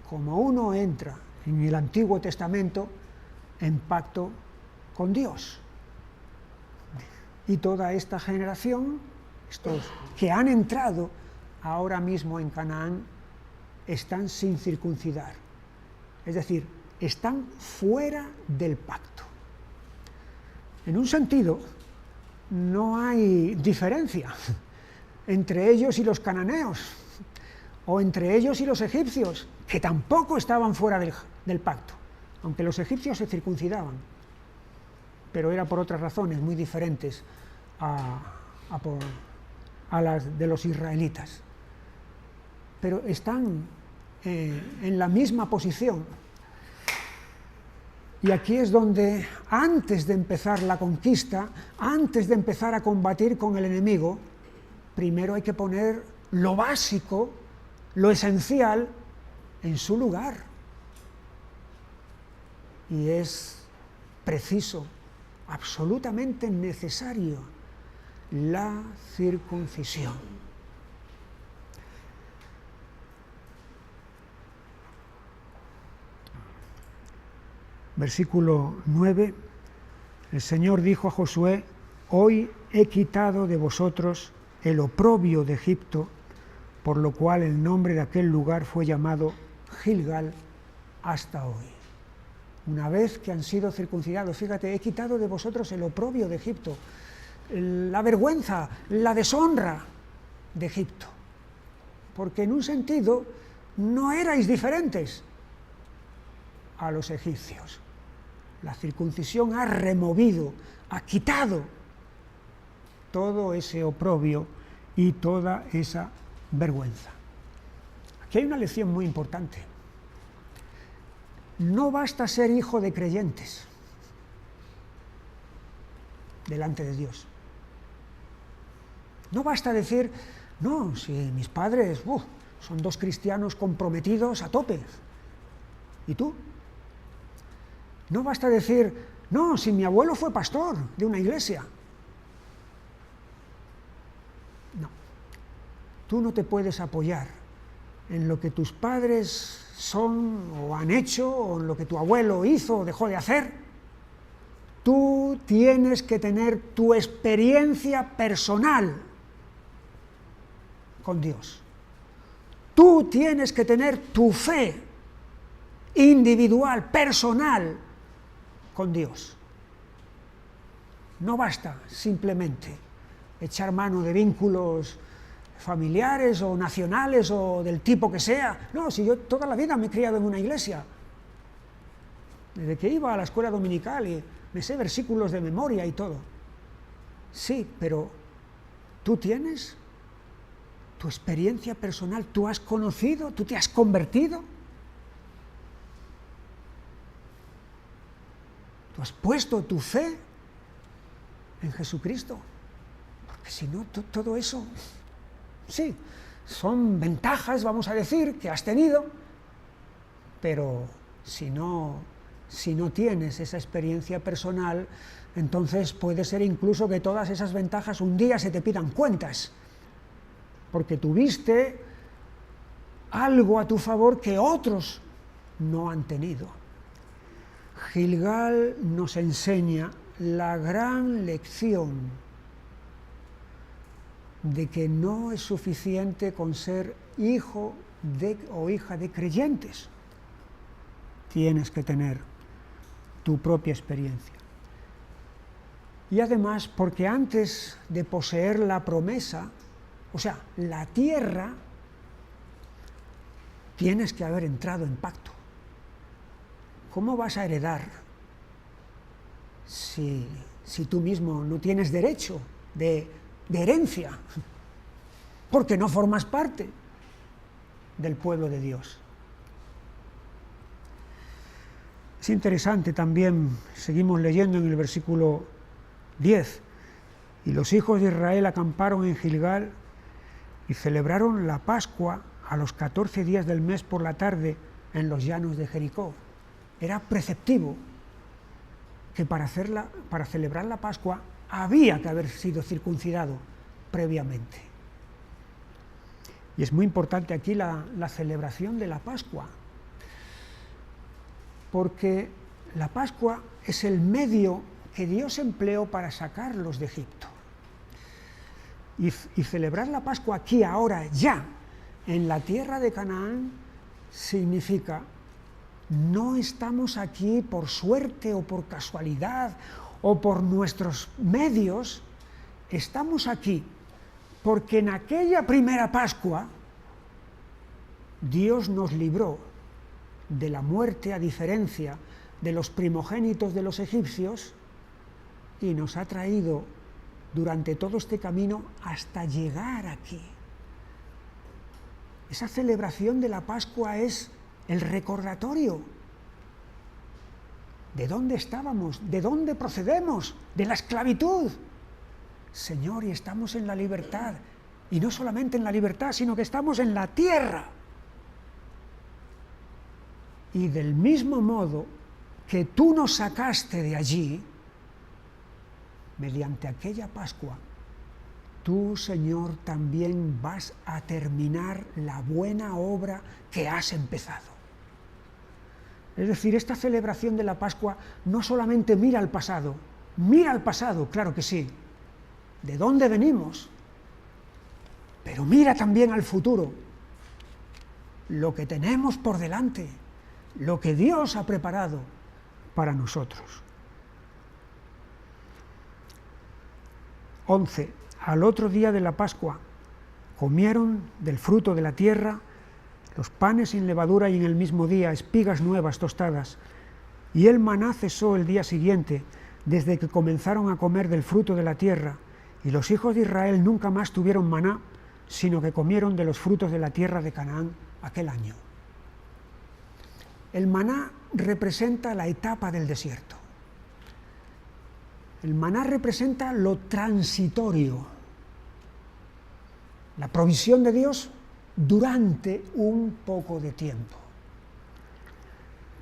como uno entra en el Antiguo Testamento en pacto con Dios. Y toda esta generación, estos que han entrado ahora mismo en Canaán, están sin circuncidar. Es decir, están fuera del pacto. En un sentido, no hay diferencia entre ellos y los cananeos, o entre ellos y los egipcios, que tampoco estaban fuera del pacto, aunque los egipcios se circuncidaban, pero era por otras razones muy diferentes a las de los israelitas. Pero están en la misma posición. Y aquí es donde, antes de empezar la conquista, antes de empezar a combatir con el enemigo, primero hay que poner lo básico, lo esencial, en su lugar. Y es preciso, absolutamente necesario, la circuncisión. Versículo 9, el Señor dijo a Josué: hoy he quitado de vosotros el oprobio de Egipto, por lo cual el nombre de aquel lugar fue llamado Gilgal hasta hoy. Una vez que han sido circuncidados, fíjate, he quitado de vosotros el oprobio de Egipto, la vergüenza, la deshonra de Egipto, porque en un sentido no erais diferentes a los egipcios. La circuncisión ha removido, ha quitado todo ese oprobio y toda esa vergüenza. Aquí hay una lección muy importante. No basta ser hijo de creyentes delante de Dios. No basta decir, no, si mis padres son dos cristianos comprometidos a tope. ¿Y tú? No basta decir, no, si mi abuelo fue pastor de una iglesia. No. Tú no te puedes apoyar en lo que tus padres son o han hecho, o en lo que tu abuelo hizo o dejó de hacer. Tú tienes que tener tu experiencia personal con Dios. Tú tienes que tener tu fe individual, personal, con Dios. No basta simplemente echar mano de vínculos familiares o nacionales o del tipo que sea. No, si yo toda la vida me he criado en una iglesia, desde que iba a la escuela dominical y me sé versículos de memoria y todo. Sí, pero tú tienes tu experiencia personal, tú has conocido, tú te has convertido, tú has puesto tu fe en Jesucristo, porque si no, todo eso, sí, son ventajas, vamos a decir, que has tenido, pero si no tienes esa experiencia personal, entonces puede ser incluso que todas esas ventajas un día se te pidan cuentas, porque tuviste algo a tu favor que otros no han tenido. Gilgal nos enseña la gran lección de que no es suficiente con ser hijo o hija de creyentes. Tienes que tener tu propia experiencia. Y además, porque antes de poseer la promesa, o sea, la tierra, tienes que haber entrado en pacto. ¿Cómo vas a heredar si tú mismo no tienes derecho de herencia? Porque no formas parte del pueblo de Dios. Es interesante también, seguimos leyendo en el versículo 10, y los hijos de Israel acamparon en Gilgal y celebraron la Pascua a los 14 días del mes por la tarde en los llanos de Jericó. Era preceptivo que para celebrar la Pascua había que haber sido circuncidado previamente. Y es muy importante aquí la celebración de la Pascua, porque la Pascua es el medio que Dios empleó para sacarlos de Egipto. Y celebrar la Pascua aquí, ahora, ya, en la tierra de Canaán, significa: no estamos aquí por suerte o por casualidad o por nuestros medios, estamos aquí porque en aquella primera Pascua Dios nos libró de la muerte, a diferencia de los primogénitos de los egipcios, y nos ha traído durante todo este camino hasta llegar aquí. Esa celebración de la Pascua es el recordatorio de dónde estábamos, de dónde procedemos, de la esclavitud. Señor, y estamos en la libertad, y no solamente en la libertad, sino que estamos en la tierra. Y del mismo modo que tú nos sacaste de allí, mediante aquella Pascua, tú, Señor, también vas a terminar la buena obra que has empezado. Es decir, esta celebración de la Pascua no solamente mira al pasado, claro que sí, de dónde venimos, pero mira también al futuro, lo que tenemos por delante, lo que Dios ha preparado para nosotros. 11. Al otro día de la Pascua comieron del fruto de la tierra, los panes sin levadura, y en el mismo día espigas nuevas tostadas. Y el maná cesó el día siguiente, desde que comenzaron a comer del fruto de la tierra, y los hijos de Israel nunca más tuvieron maná, sino que comieron de los frutos de la tierra de Canaán aquel año. El maná representa la etapa del desierto. El maná representa lo transitorio, la provisión de Dios durante un poco de tiempo.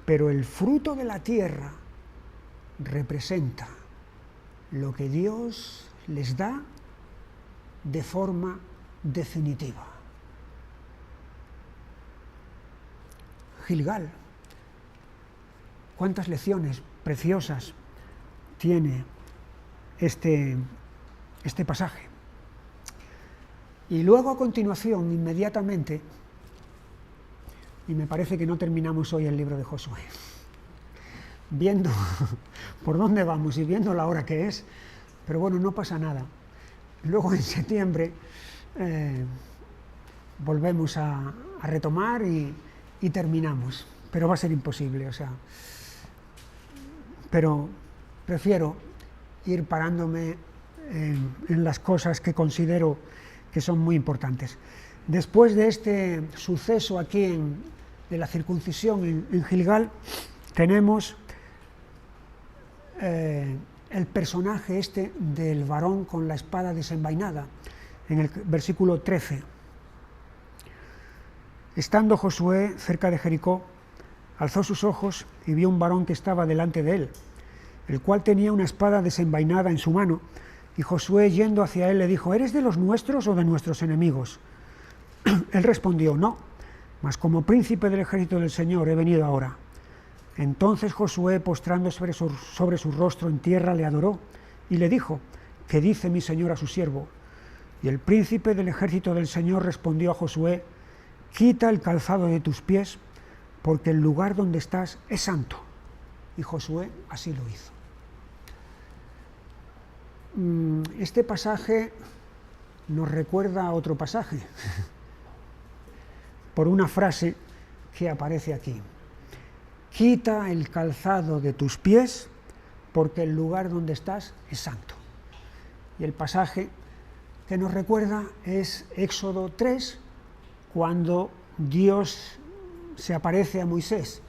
Pero el fruto de la tierra representa lo que Dios les da de forma definitiva. Gilgal, cuántas lecciones preciosas tiene este pasaje. Y luego, a continuación, inmediatamente, y me parece que no terminamos hoy el libro de Josué, viendo por dónde vamos y viendo la hora que es, pero bueno, no pasa nada. Luego en septiembre volvemos a retomar y terminamos, pero va a ser imposible, pero prefiero ir parándome en las cosas que considero que son muy importantes. Después de este suceso aquí de la circuncisión en Gilgal, tenemos el personaje del varón con la espada desenvainada, en el versículo 13. Estando Josué cerca de Jericó, alzó sus ojos y vio un varón que estaba delante de él, el cual tenía una espada desenvainada en su mano, y Josué, yendo hacia él, le dijo: ¿Eres de los nuestros o de nuestros enemigos? Él respondió: no, mas como príncipe del ejército del Señor he venido ahora. Entonces Josué, postrándose sobre su rostro en tierra, le adoró y le dijo: ¿qué dice mi señor a su siervo? Y el príncipe del ejército del Señor respondió a Josué: quita el calzado de tus pies, porque el lugar donde estás es santo. Y Josué así lo hizo. Este pasaje nos recuerda a otro pasaje, por una frase que aparece aquí: quita el calzado de tus pies, porque el lugar donde estás es santo. Y el pasaje que nos recuerda es Éxodo 3, cuando Dios se aparece a Moisés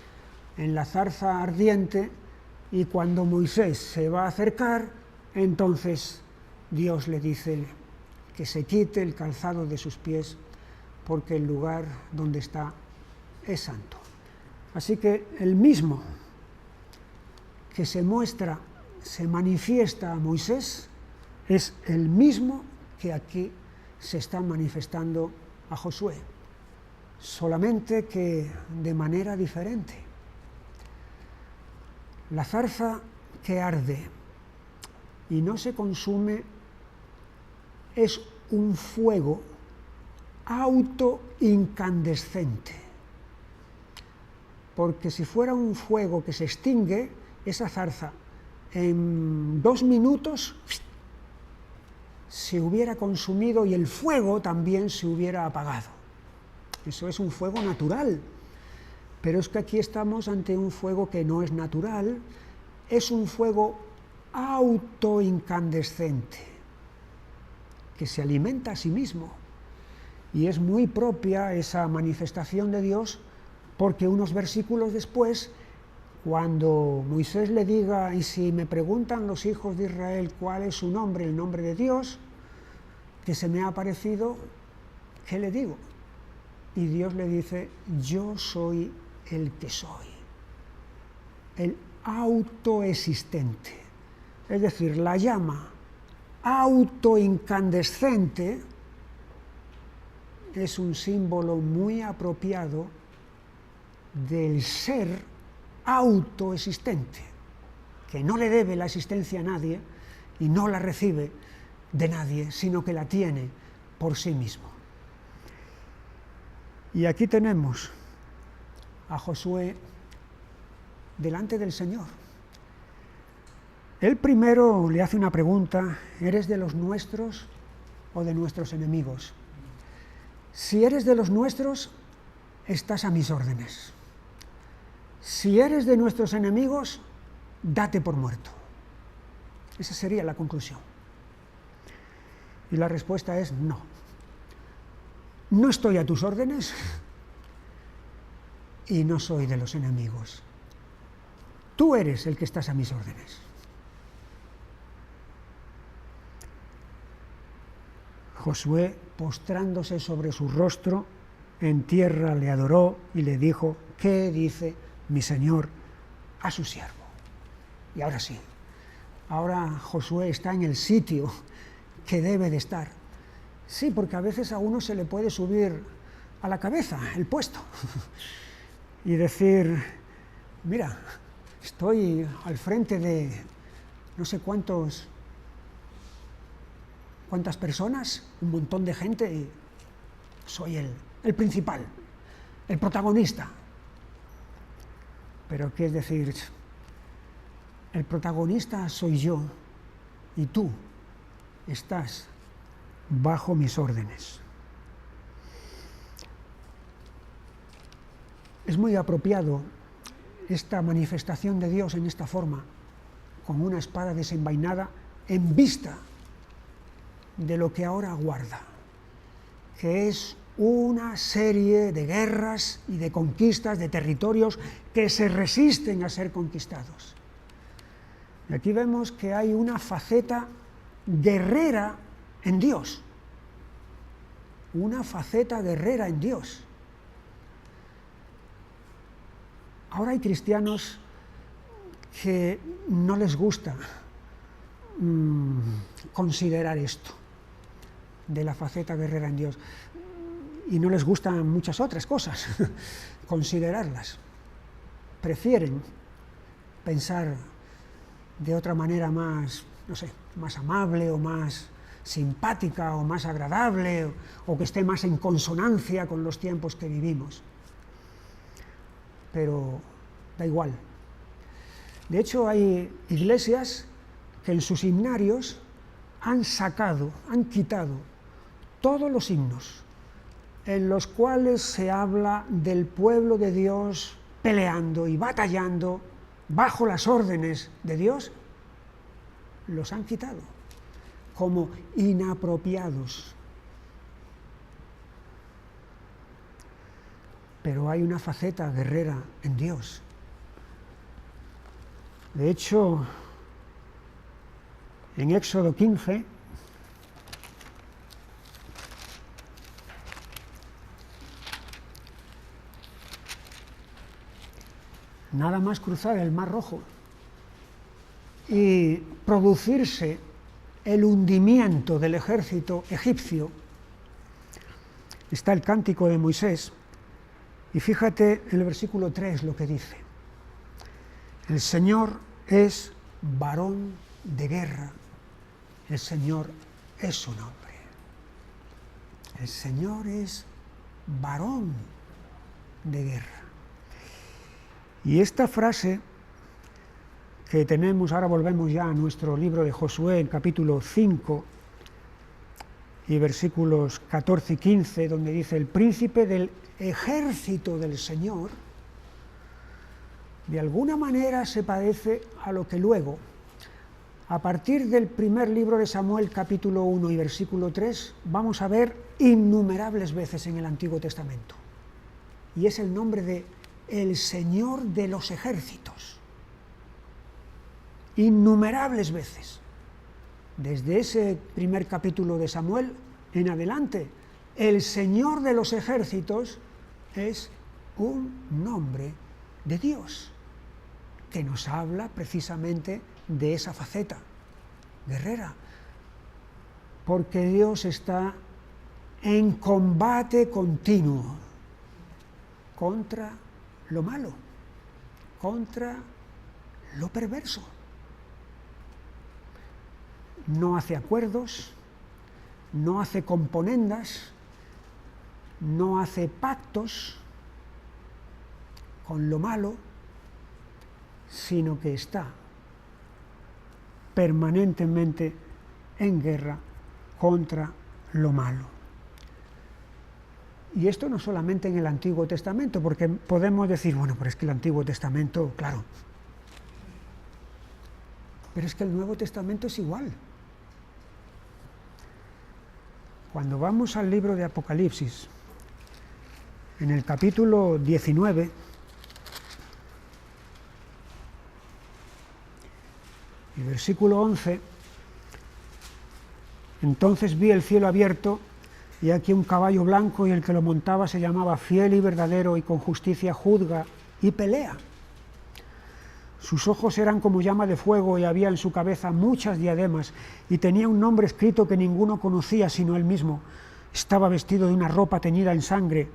en la zarza ardiente, y cuando Moisés se va a acercar, entonces Dios le dice que se quite el calzado de sus pies, porque el lugar donde está es santo. Así que el mismo que se muestra se manifiesta a Moisés es el mismo que aquí se está manifestando a Josué, solamente que de manera diferente. La zarza que arde y no se consume es un fuego autoincandescente, porque si fuera un fuego que se extingue, esa zarza en 2 minutos se hubiera consumido y el fuego también se hubiera apagado. Eso es un fuego natural, pero es que aquí estamos ante un fuego que no es natural, es un fuego autoincandescente, que se alimenta a sí mismo. Y es muy propia esa manifestación de Dios, porque unos versículos después, cuando Moisés le diga, y si me preguntan los hijos de Israel cuál es su nombre, el nombre de Dios, que se me ha aparecido, ¿qué le digo? Y Dios le dice, yo soy el que soy, el autoexistente. Es decir, la llama autoincandescente es un símbolo muy apropiado del ser autoexistente, que no le debe la existencia a nadie y no la recibe de nadie, sino que la tiene por sí mismo. Y aquí tenemos a Josué delante del Señor. Él primero le hace una pregunta, ¿eres de los nuestros o de nuestros enemigos? Si eres de los nuestros, estás a mis órdenes. Si eres de nuestros enemigos, date por muerto. Esa sería la conclusión. Y la respuesta es no. No estoy a tus órdenes y no soy de los enemigos. Tú eres el que estás a mis órdenes. Josué, postrándose sobre su rostro, en tierra le adoró y le dijo, ¿qué dice mi señor a su siervo? Y ahora sí, ahora Josué está en el sitio que debe de estar. Sí, porque a veces a uno se le puede subir a la cabeza el puesto y decir, mira, estoy al frente de no sé cuántas personas, un montón de gente, y soy el principal, el protagonista. Pero ¿qué es decir? El protagonista soy yo y tú estás bajo mis órdenes. Es muy apropiado esta manifestación de Dios en esta forma, con una espada desenvainada en vista de lo que ahora aguarda, que es una serie de guerras y de conquistas de territorios que se resisten a ser conquistados. Y aquí vemos que hay una faceta guerrera en Dios, una faceta guerrera en Dios. Ahora hay cristianos que no les gusta considerar esto de la faceta guerrera en Dios, y no les gustan muchas otras cosas considerarlas. Prefieren pensar de otra manera más, no sé, más amable o más simpática o más agradable, o que esté más en consonancia con los tiempos que vivimos. Pero da igual. De hecho, hay iglesias que en sus himnarios han quitado todos los himnos en los cuales se habla del pueblo de Dios peleando y batallando bajo las órdenes de Dios, los han quitado como inapropiados. Pero hay una faceta guerrera en Dios. De hecho, en Éxodo 15, nada más cruzar el Mar Rojo, y producirse el hundimiento del ejército egipcio, está el cántico de Moisés, y fíjate en el versículo 3 lo que dice: el Señor es varón de guerra, el Señor es su nombre. El Señor es varón de guerra. Y esta frase que tenemos, ahora volvemos ya a nuestro libro de Josué, en capítulo 5 y versículos 14 y 15, donde dice: el príncipe del ejército del Señor, de alguna manera se parece a lo que luego, a partir del primer libro de Samuel, capítulo 1 y versículo 3, vamos a ver innumerables veces en el Antiguo Testamento. Y es el nombre de el Señor de los ejércitos. Innumerables veces. Desde ese primer capítulo de Samuel en adelante, el Señor de los ejércitos es un nombre de Dios, que nos habla precisamente de esa faceta guerrera, porque Dios está en combate continuo contra lo malo, contra lo perverso. No hace acuerdos, no hace componendas, no hace pactos con lo malo, sino que está permanentemente en guerra contra lo malo. Y esto no solamente en el Antiguo Testamento, porque podemos decir, bueno, pero es que el Antiguo Testamento, claro, pero es que el Nuevo Testamento es igual. Cuando vamos al libro de Apocalipsis, en el capítulo 19, y versículo 11, entonces vi el cielo abierto, y aquí un caballo blanco, y el que lo montaba se llamaba Fiel y Verdadero, y con justicia juzga y pelea. Sus ojos eran como llama de fuego, y había en su cabeza muchas diademas, y tenía un nombre escrito que ninguno conocía sino él mismo. Estaba vestido de una ropa teñida en sangre,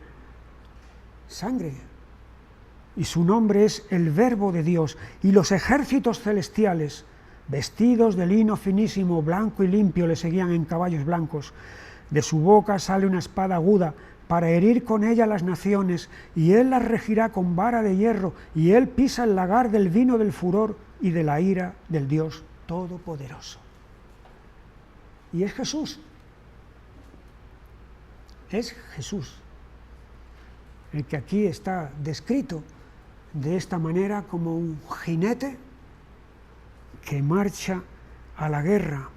y su nombre es el Verbo de Dios, y los ejércitos celestiales, vestidos de lino finísimo, blanco y limpio, le seguían en caballos blancos. De su boca sale una espada aguda, para herir con ella las naciones, y él las regirá con vara de hierro, y él pisa el lagar del vino del furor y de la ira del Dios Todopoderoso. Y es Jesús. Es Jesús el que aquí está descrito de esta manera como un jinete que marcha a la guerra.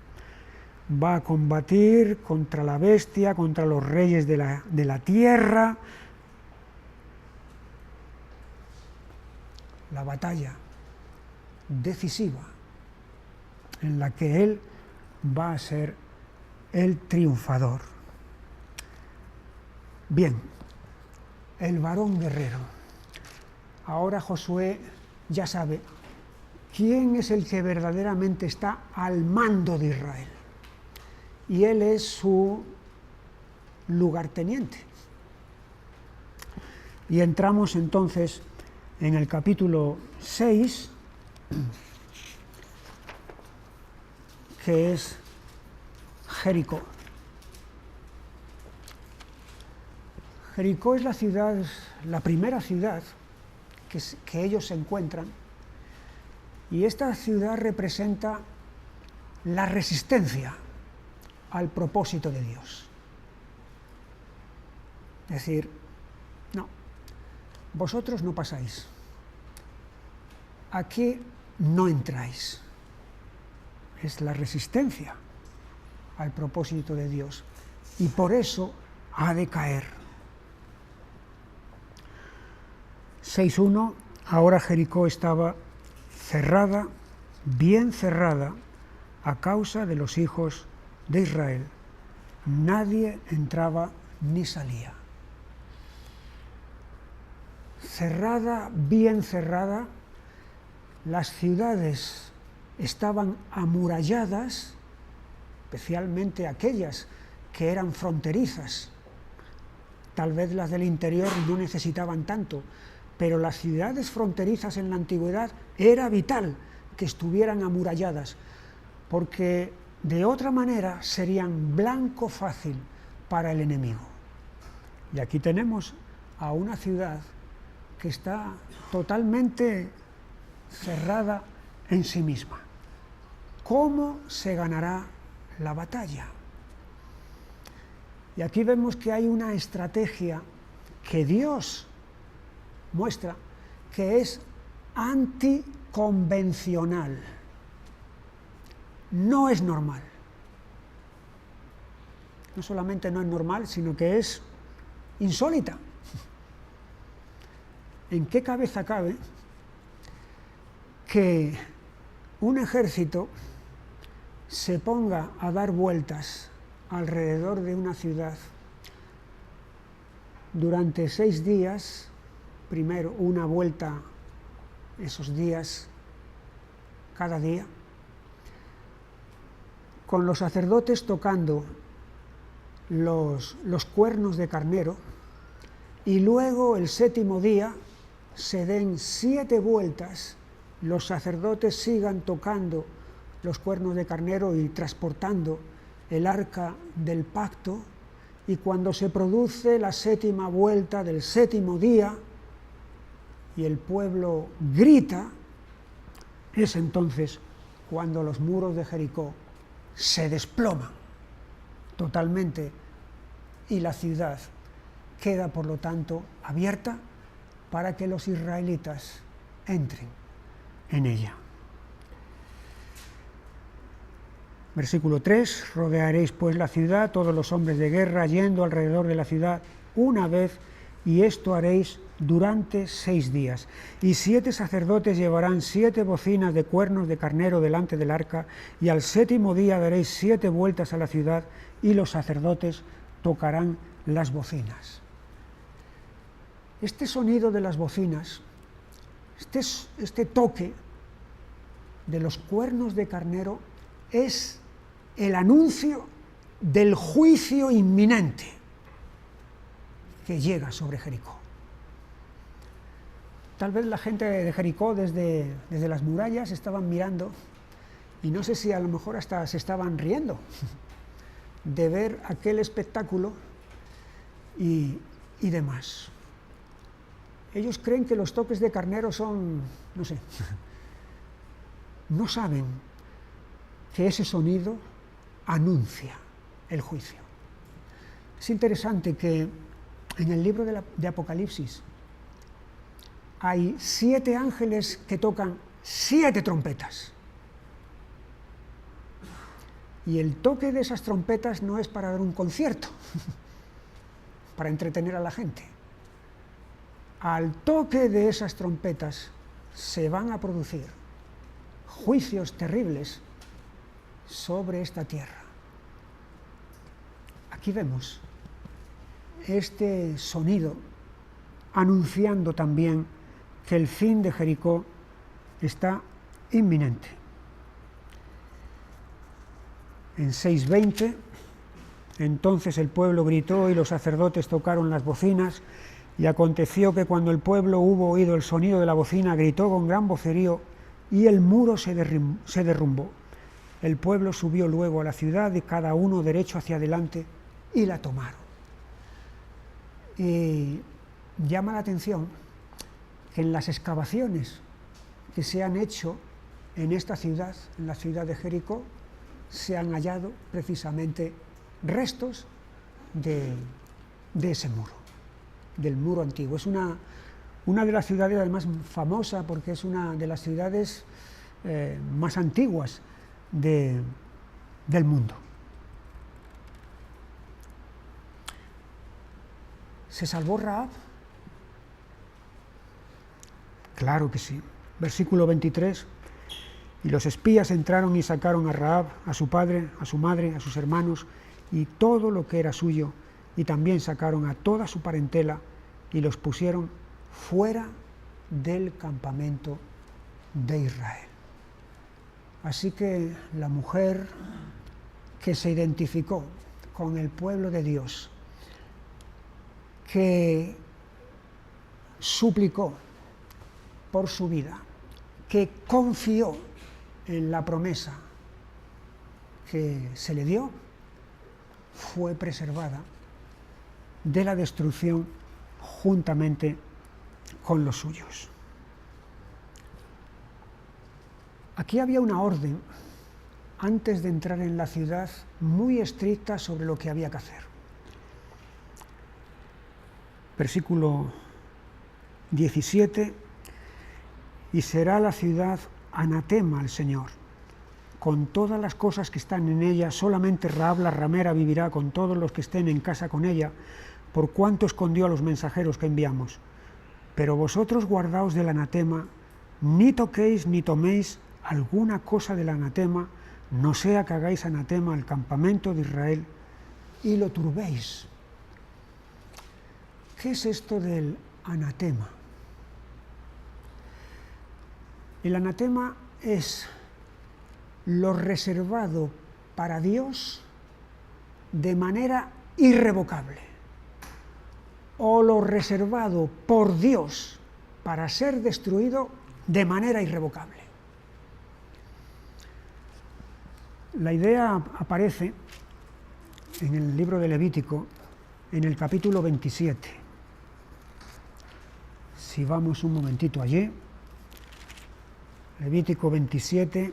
Va a combatir contra la bestia, contra los reyes de la tierra. La batalla decisiva en la que él va a ser el triunfador. Bien, el varón guerrero. Ahora Josué ya sabe quién es el que verdaderamente está al mando de Israel. Y él es su lugarteniente. Y entramos entonces en el capítulo 6, que es Jericó. Jericó es la ciudad, la primera ciudad que ellos se encuentran, y esta ciudad representa la resistencia al propósito de Dios. Es decir, no, vosotros no pasáis, aquí no entráis. Es la resistencia al propósito de Dios, y por eso ha de caer. 6:1, ahora Jericó estaba cerrada, bien cerrada, a causa de los hijos de Israel. Nadie entraba ni salía. Cerrada, bien cerrada. Las ciudades estaban amuralladas, especialmente aquellas que eran fronterizas. Tal vez las del interior no necesitaban tanto, pero las ciudades fronterizas en la antigüedad era vital que estuvieran amuralladas, porque de otra manera serían blanco fácil para el enemigo. Y aquí tenemos a una ciudad que está totalmente cerrada en sí misma. ¿Cómo se ganará la batalla? Y aquí vemos que hay una estrategia que Dios muestra que es anticonvencional. No es normal. No solamente no es normal, sino que es insólita. ¿En qué cabeza cabe que un ejército se ponga a dar vueltas alrededor de una ciudad durante 6 días, primero una vuelta esos días, cada día, con los sacerdotes tocando los cuernos de carnero, y luego el 7º día se den 7 vueltas, los sacerdotes sigan tocando los cuernos de carnero y transportando el arca del pacto, y cuando se produce la 7ª vuelta del 7º día y el pueblo grita, es entonces cuando los muros de Jericó se desploman totalmente y la ciudad queda, por lo tanto, abierta para que los israelitas entren en ella. Versículo 3, rodearéis pues la ciudad, todos los hombres de guerra, yendo alrededor de la ciudad una vez, y esto haréis durante 6 días. Y 7 sacerdotes llevarán 7 bocinas de cuernos de carnero delante del arca, y al 7º día daréis 7 vueltas a la ciudad, y los sacerdotes tocarán las bocinas. Este sonido de las bocinas, este toque de los cuernos de carnero, es el anuncio del juicio inminente que llega sobre Jericó. Tal vez la gente de Jericó desde las murallas estaban mirando, y no sé si a lo mejor hasta se estaban riendo de ver aquel espectáculo y demás. Ellos creen que los toques de carnero son, no sé, no saben que ese sonido anuncia el juicio. Es interesante que en el libro de Apocalipsis hay 7 ángeles que tocan 7 trompetas. Y el toque de esas trompetas no es para dar un concierto, para entretener a la gente. Al toque de esas trompetas se van a producir juicios terribles sobre esta tierra. Aquí vemos este sonido anunciando también que el fin de Jericó está inminente. En 6:20, entonces el pueblo gritó y los sacerdotes tocaron las bocinas, y aconteció que cuando el pueblo hubo oído el sonido de la bocina, gritó con gran vocerío, y el muro se derrumbó. El pueblo subió luego a la ciudad, y cada uno derecho hacia adelante, y la tomaron. Y llama la atención que en las excavaciones que se han hecho en esta ciudad, en la ciudad de Jericó, se han hallado precisamente restos de ese muro, del muro antiguo. Es una de las ciudades además famosa porque es una de las ciudades más antiguas del mundo. ¿Se salvó Rahab? Claro que sí. Versículo 23. Y los espías entraron y sacaron a Rahab, a su padre, a su madre, a sus hermanos, y todo lo que era suyo, y también sacaron a toda su parentela, y los pusieron fuera del campamento de Israel. Así que la mujer que se identificó con el pueblo de Dios, que suplicó por su vida, que confió en la promesa que se le dio, fue preservada de la destrucción juntamente con los suyos. Aquí había una orden, antes de entrar en la ciudad, muy estricta sobre lo que había que hacer. Versículo 17, y será la ciudad anatema al Señor, con todas las cosas que están en ella, solamente Rahab la ramera vivirá con todos los que estén en casa con ella, por cuanto escondió a los mensajeros que enviamos. Pero vosotros guardaos del anatema, ni toquéis ni toméis alguna cosa del anatema, no sea que hagáis anatema al campamento de Israel y lo turbéis. ¿Qué es esto del anatema? El anatema es lo reservado para Dios de manera irrevocable, o lo reservado por Dios para ser destruido de manera irrevocable. La idea aparece en el libro de Levítico, en el capítulo 27. Si vamos un momentito allí, Levítico 27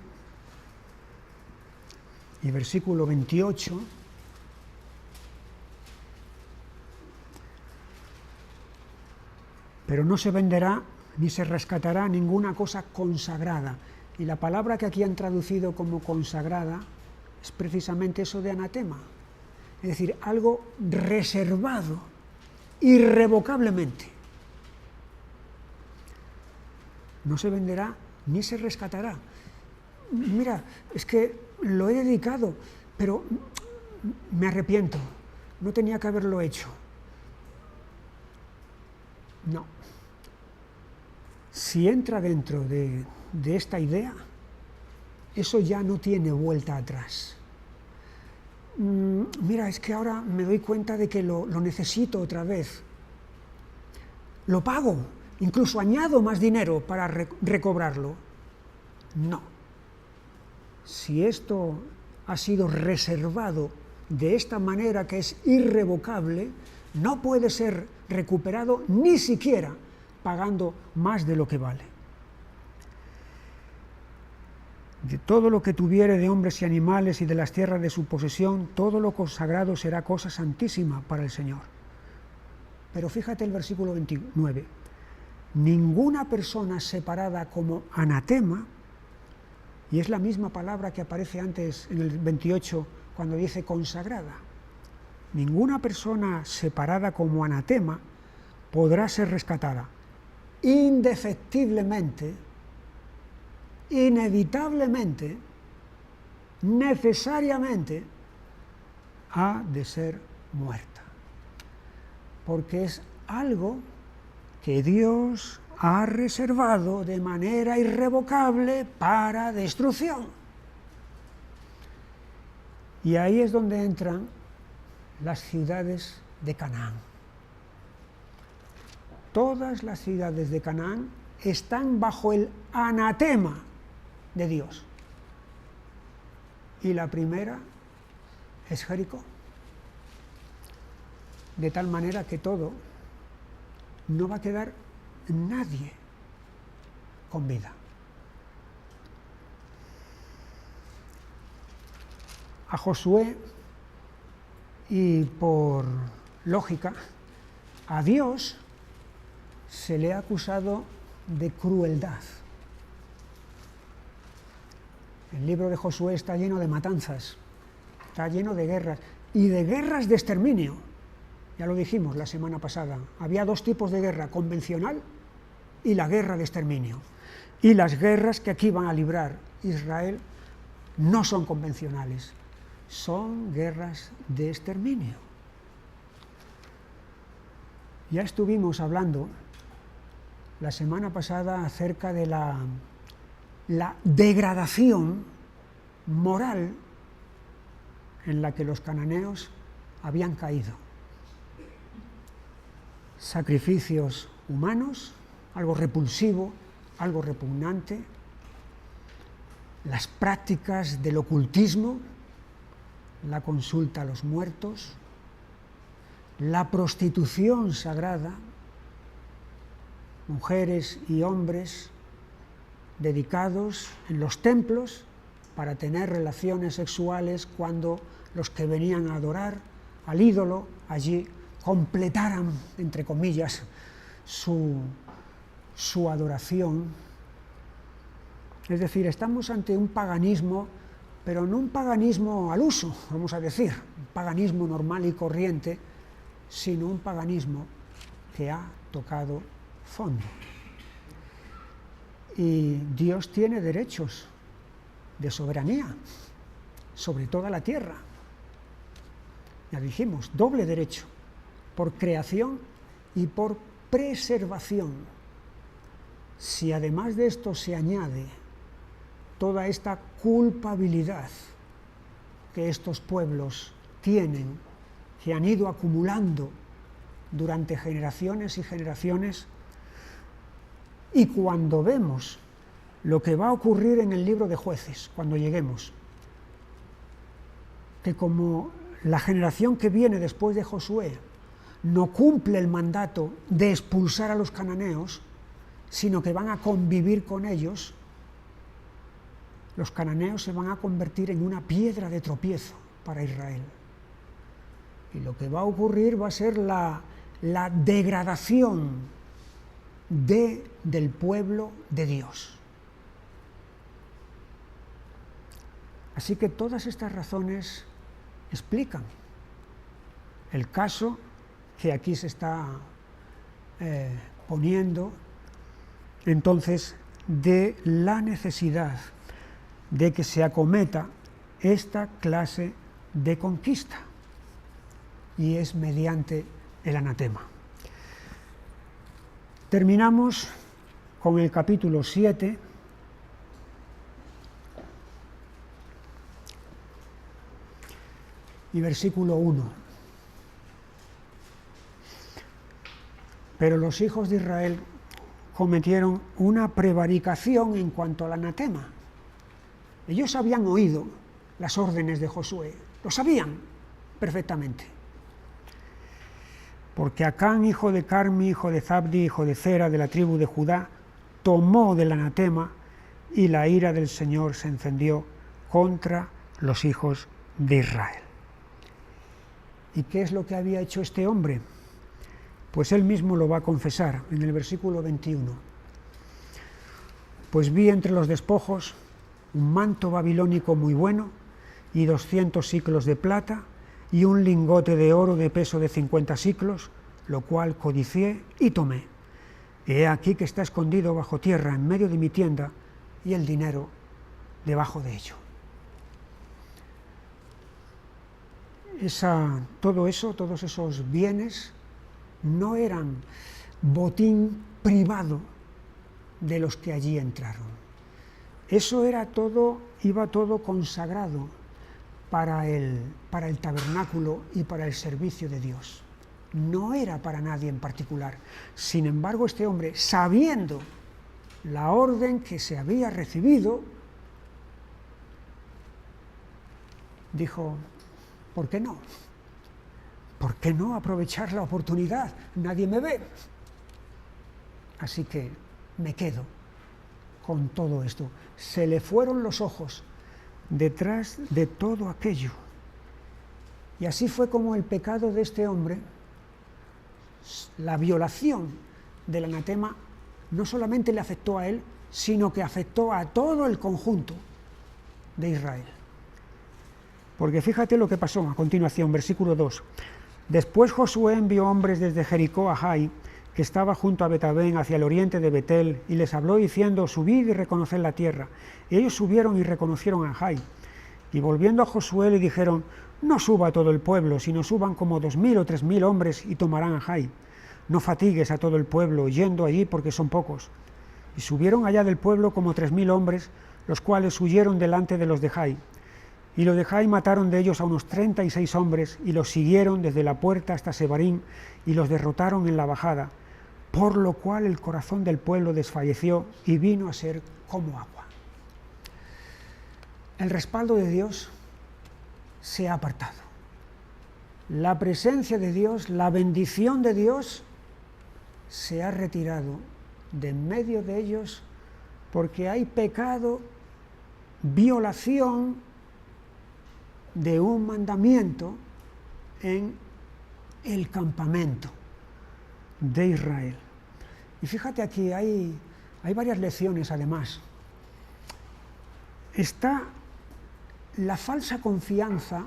y versículo 28. Pero no se venderá ni se rescatará ninguna cosa consagrada. Y la palabra que aquí han traducido como consagrada es precisamente eso de anatema. Es decir, algo reservado irrevocablemente. No se venderá ni se rescatará. Mira, es que lo he dedicado, pero me arrepiento. No tenía que haberlo hecho. No. Si entra dentro de esta idea, eso ya no tiene vuelta atrás. Mira, es que ahora me doy cuenta de que lo necesito otra vez. Lo pago, incluso añado más dinero para recobrarlo. No. Si esto ha sido reservado de esta manera que es irrevocable, no puede ser recuperado ni siquiera pagando más de lo que vale. De todo lo que tuviere de hombres y animales y de las tierras de su posesión, todo lo consagrado será cosa santísima para el Señor. Pero fíjate el versículo 29. Ninguna persona separada como anatema, y es la misma palabra que aparece antes en el 28 cuando dice consagrada, ninguna persona separada como anatema podrá ser rescatada. Indefectiblemente, inevitablemente, necesariamente, ha de ser muerta. Porque es algo que Dios ha reservado de manera irrevocable para destrucción. Y ahí es donde entran las ciudades de Canaán. Todas las ciudades de Canaán están bajo el anatema de Dios. Y la primera es Jericó. De tal manera que todo no va a quedar nadie con vida. A Josué, y por lógica, a Dios se le ha acusado de crueldad. El libro de Josué está lleno de matanzas, está lleno de guerras, y de guerras de exterminio. Ya lo dijimos la semana pasada, había dos tipos de guerra, convencional y la guerra de exterminio. Y las guerras que aquí van a librar Israel no son convencionales, son guerras de exterminio. Ya estuvimos hablando la semana pasada acerca de la degradación moral en la que los cananeos habían caído. Sacrificios humanos, algo repulsivo, algo repugnante, las prácticas del ocultismo, la consulta a los muertos, la prostitución sagrada, mujeres y hombres dedicados en los templos para tener relaciones sexuales cuando los que venían a adorar al ídolo allí completaran, entre comillas, su adoración. Es decir, estamos ante un paganismo, pero no un paganismo al uso, vamos a decir, un paganismo normal y corriente, sino un paganismo que ha tocado fondo. Y Dios tiene derechos de soberanía sobre toda la tierra. Ya dijimos, doble derecho, por creación y por preservación. Si además de esto se añade toda esta culpabilidad que estos pueblos tienen, que han ido acumulando durante generaciones y generaciones, y cuando vemos lo que va a ocurrir en el libro de Jueces, cuando lleguemos, que como la generación que viene después de Josué no cumple el mandato de expulsar a los cananeos, sino que van a convivir con ellos, los cananeos se van a convertir en una piedra de tropiezo para Israel. Y lo que va a ocurrir va a ser la degradación del pueblo de Dios. Así que todas estas razones explican el caso que aquí se está poniendo, entonces, de la necesidad de que se acometa esta clase de conquista, y es mediante el anatema. Terminamos con el capítulo 7, y versículo 1. Pero los hijos de Israel cometieron una prevaricación en cuanto al anatema. Ellos habían oído las órdenes de Josué, lo sabían perfectamente. Porque Acán, hijo de Carmi, hijo de Zabdi, hijo de Zera, de la tribu de Judá, tomó del anatema, y la ira del Señor se encendió contra los hijos de Israel. ¿Y qué es lo que había hecho este hombre? Pues él mismo lo va a confesar en el versículo 21. Pues vi entre los despojos un manto babilónico muy bueno, y 200 siclos de plata, y un lingote de oro de peso de 50 siclos, lo cual codicié y tomé. Y he aquí que está escondido bajo tierra en medio de mi tienda, y el dinero debajo de ello. Todos esos bienes no eran botín privado de los que allí entraron. Eso era todo, iba todo consagrado para el tabernáculo y para el servicio de Dios. No era para nadie en particular. Sin embargo, este hombre, sabiendo la orden que se había recibido, dijo: ¿por qué no? ¿Por qué no aprovechar la oportunidad? Nadie me ve. Así que me quedo con todo esto. Se le fueron los ojos detrás de todo aquello. Y así fue como el pecado de este hombre, la violación del anatema, no solamente le afectó a él, sino que afectó a todo el conjunto de Israel. Porque fíjate lo que pasó a continuación, versículo 2. Después Josué envió hombres desde Jericó a Jai, que estaba junto a Betabén, hacia el oriente de Betel, y les habló diciendo: subid y reconoced la tierra. Y ellos subieron y reconocieron a Jai. Y volviendo a Josué le dijeron: no suba todo el pueblo, sino suban como 2000 o 3000 hombres y tomarán a Jai. No fatigues a todo el pueblo yendo allí, porque son pocos. Y subieron allá del pueblo como 3000 hombres, los cuales huyeron delante de los de Jai. Y lo de Jai mataron de ellos a unos 36 hombres, y los siguieron desde la puerta hasta Sebarim, y los derrotaron en la bajada, por lo cual el corazón del pueblo desfalleció y vino a ser como agua. El respaldo de Dios se ha apartado. La presencia de Dios, la bendición de Dios, se ha retirado de en medio de ellos porque hay pecado, violación de un mandamiento en el campamento de Israel. Y fíjate aquí, hay varias lecciones además. Está la falsa confianza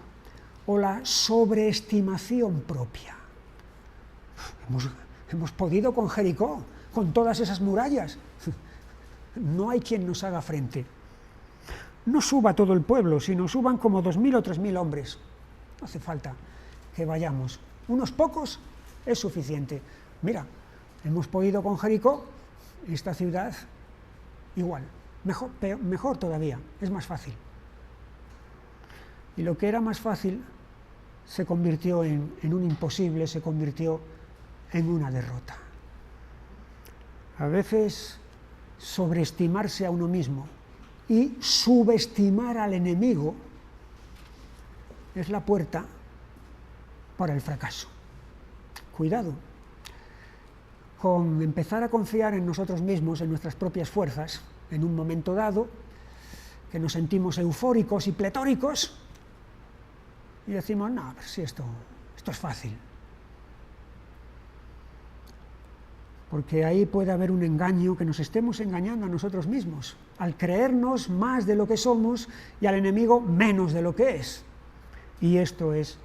o la sobreestimación propia. Hemos podido con Jericó, con todas esas murallas. No hay quien nos haga frente. No suba todo el pueblo, sino suban como 2000 o 3000 hombres. No hace falta que vayamos. Unos pocos es suficiente. Mira, hemos podido con Jericó, esta ciudad igual, mejor todavía, es más fácil. Y lo que era más fácil se convirtió en un imposible, se convirtió en una derrota. A veces sobreestimarse a uno mismo y subestimar al enemigo es la puerta para el fracaso. Cuidado con empezar a confiar en nosotros mismos, en nuestras propias fuerzas, en un momento dado, que nos sentimos eufóricos y pletóricos, y decimos, no, pero si esto es fácil. Porque ahí puede haber un engaño, que nos estemos engañando a nosotros mismos, al creernos más de lo que somos y al enemigo menos de lo que es. Y esto es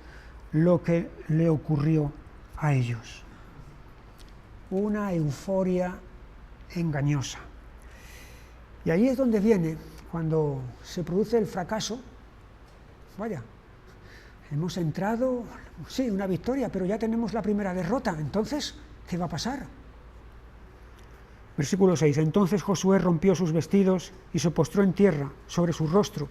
lo que le ocurrió a ellos. Una euforia engañosa. Y ahí es donde viene, cuando se produce el fracaso, vaya, hemos entrado, sí, una victoria, pero ya tenemos la primera derrota, entonces, ¿qué va a pasar? Versículo 6, entonces Josué rompió sus vestidos y se postró en tierra, sobre su rostro,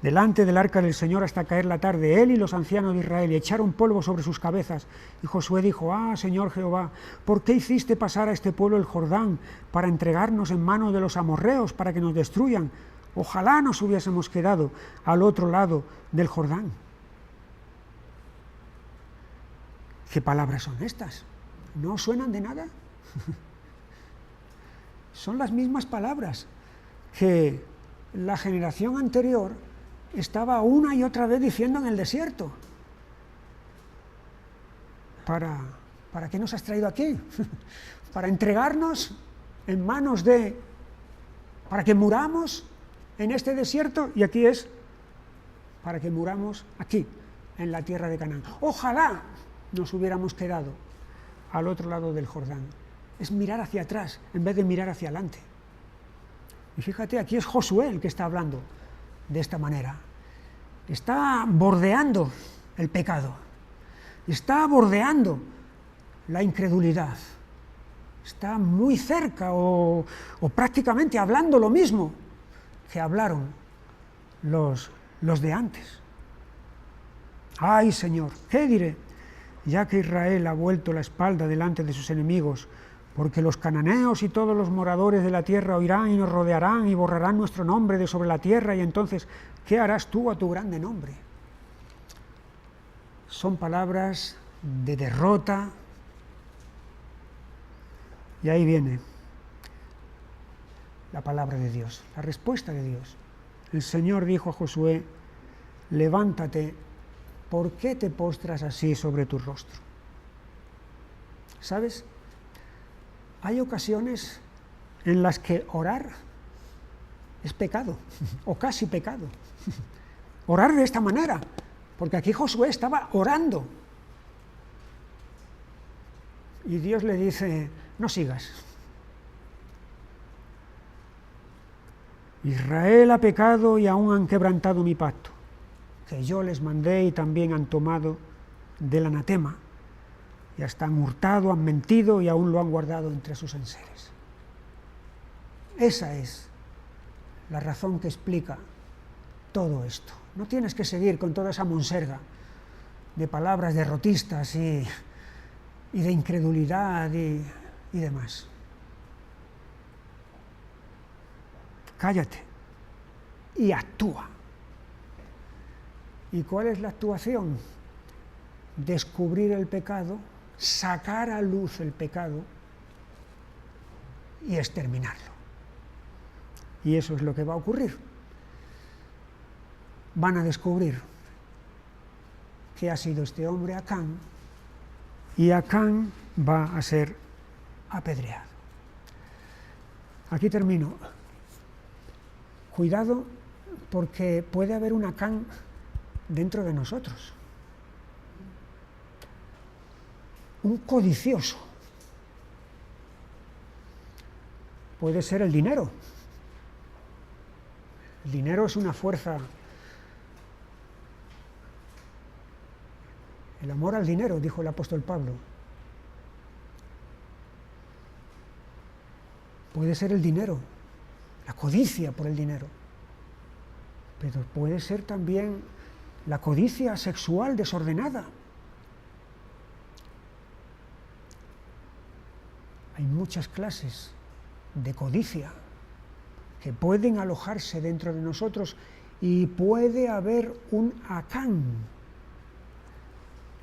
delante del arca del Señor hasta caer la tarde, él y los ancianos de Israel, y echaron polvo sobre sus cabezas. Y Josué dijo, Señor Jehová, ¿por qué hiciste pasar a este pueblo el Jordán para entregarnos en manos de los amorreos, para que nos destruyan? Ojalá nos hubiésemos quedado al otro lado del Jordán. ¿Qué palabras son estas? ¿No suenan de nada? Son las mismas palabras que la generación anterior estaba una y otra vez diciendo en el desierto. ¿Para qué nos has traído aquí? ¿Para entregarnos en manos para que muramos en este desierto? Y aquí es para que muramos aquí, en la tierra de Canaán. Ojalá nos hubiéramos quedado al otro lado del Jordán. Es mirar hacia atrás en vez de mirar hacia adelante. Y fíjate, aquí es Josué el que está hablando de esta manera. Está bordeando el pecado, está bordeando la incredulidad, está muy cerca o prácticamente hablando lo mismo que hablaron los de antes. ¡Ay, Señor! ¿Qué diré? Ya que Israel ha vuelto la espalda delante de sus enemigos, porque los cananeos y todos los moradores de la tierra oirán y nos rodearán y borrarán nuestro nombre de sobre la tierra, y entonces, ¿qué harás tú a tu grande nombre? Son palabras de derrota. Y ahí viene la palabra de Dios, la respuesta de Dios. El Señor dijo a Josué, levántate, ¿por qué te postras así sobre tu rostro? ¿Sabes? Hay ocasiones en las que orar es pecado, o casi pecado. Orar de esta manera, porque aquí Josué estaba orando. Y Dios le dice, no sigas. Israel ha pecado y aún han quebrantado mi pacto, que yo les mandé, y también han tomado del anatema. Y hasta han hurtado, han mentido y aún lo han guardado entre sus enseres. Esa es la razón que explica todo esto. No tienes que seguir con toda esa monserga de palabras derrotistas y de incredulidad y demás. Cállate y actúa. ¿Y cuál es la actuación? Descubrir el pecado, sacar a luz el pecado y exterminarlo. Y eso es lo que va a ocurrir. Van a descubrir que ha sido este hombre Acán, y Acán va a ser apedreado. Aquí termino. Cuidado, porque puede haber un Acán dentro de nosotros. Un codicioso. Puede ser el dinero. El dinero es una fuerza. El amor al dinero, dijo el apóstol Pablo. Puede ser el dinero, la codicia por el dinero. Pero puede ser también la codicia sexual desordenada. Hay muchas clases de codicia que pueden alojarse dentro de nosotros, y puede haber un Acán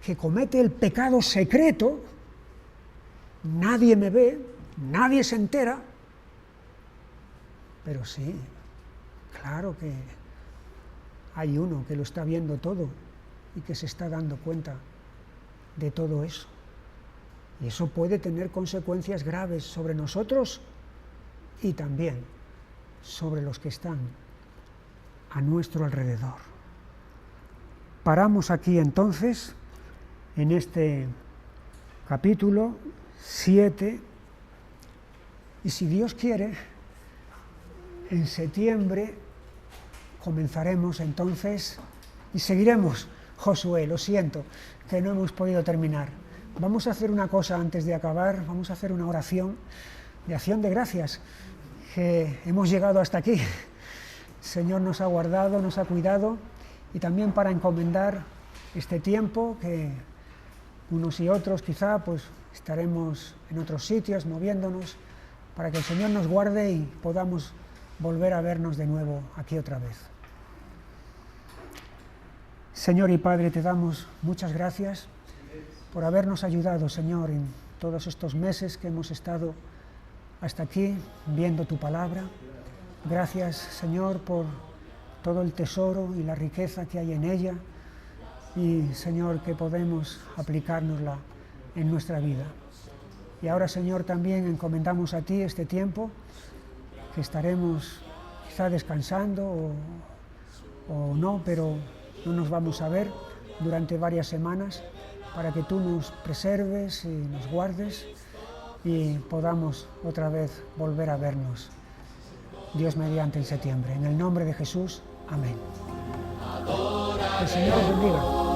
que comete el pecado secreto, nadie me ve, nadie se entera, pero sí, claro que hay uno que lo está viendo todo y que se está dando cuenta de todo eso. Y eso puede tener consecuencias graves sobre nosotros y también sobre los que están a nuestro alrededor. Paramos aquí entonces, en este capítulo 7, y si Dios quiere, en septiembre comenzaremos entonces y seguiremos Josué. Lo siento que no hemos podido terminar. Vamos a hacer una cosa antes de acabar, vamos a hacer una oración de acción de gracias, que hemos llegado hasta aquí. El Señor nos ha guardado, nos ha cuidado, y también para encomendar este tiempo que unos y otros quizá pues estaremos en otros sitios moviéndonos, para que el Señor nos guarde y podamos volver a vernos de nuevo aquí otra vez. Señor y Padre, te damos muchas gracias por habernos ayudado, Señor, en todos estos meses que hemos estado hasta aquí viendo tu palabra. Gracias, Señor, por todo el tesoro y la riqueza que hay en ella, y, Señor, que podemos aplicárnosla en nuestra vida. Y ahora, Señor, también encomendamos a ti este tiempo, que estaremos quizá descansando o no, pero no nos vamos a ver durante varias semanas, para que tú nos preserves y nos guardes y podamos otra vez volver a vernos, Dios mediante, en septiembre. En el nombre de Jesús, amén. El Señor os bendiga.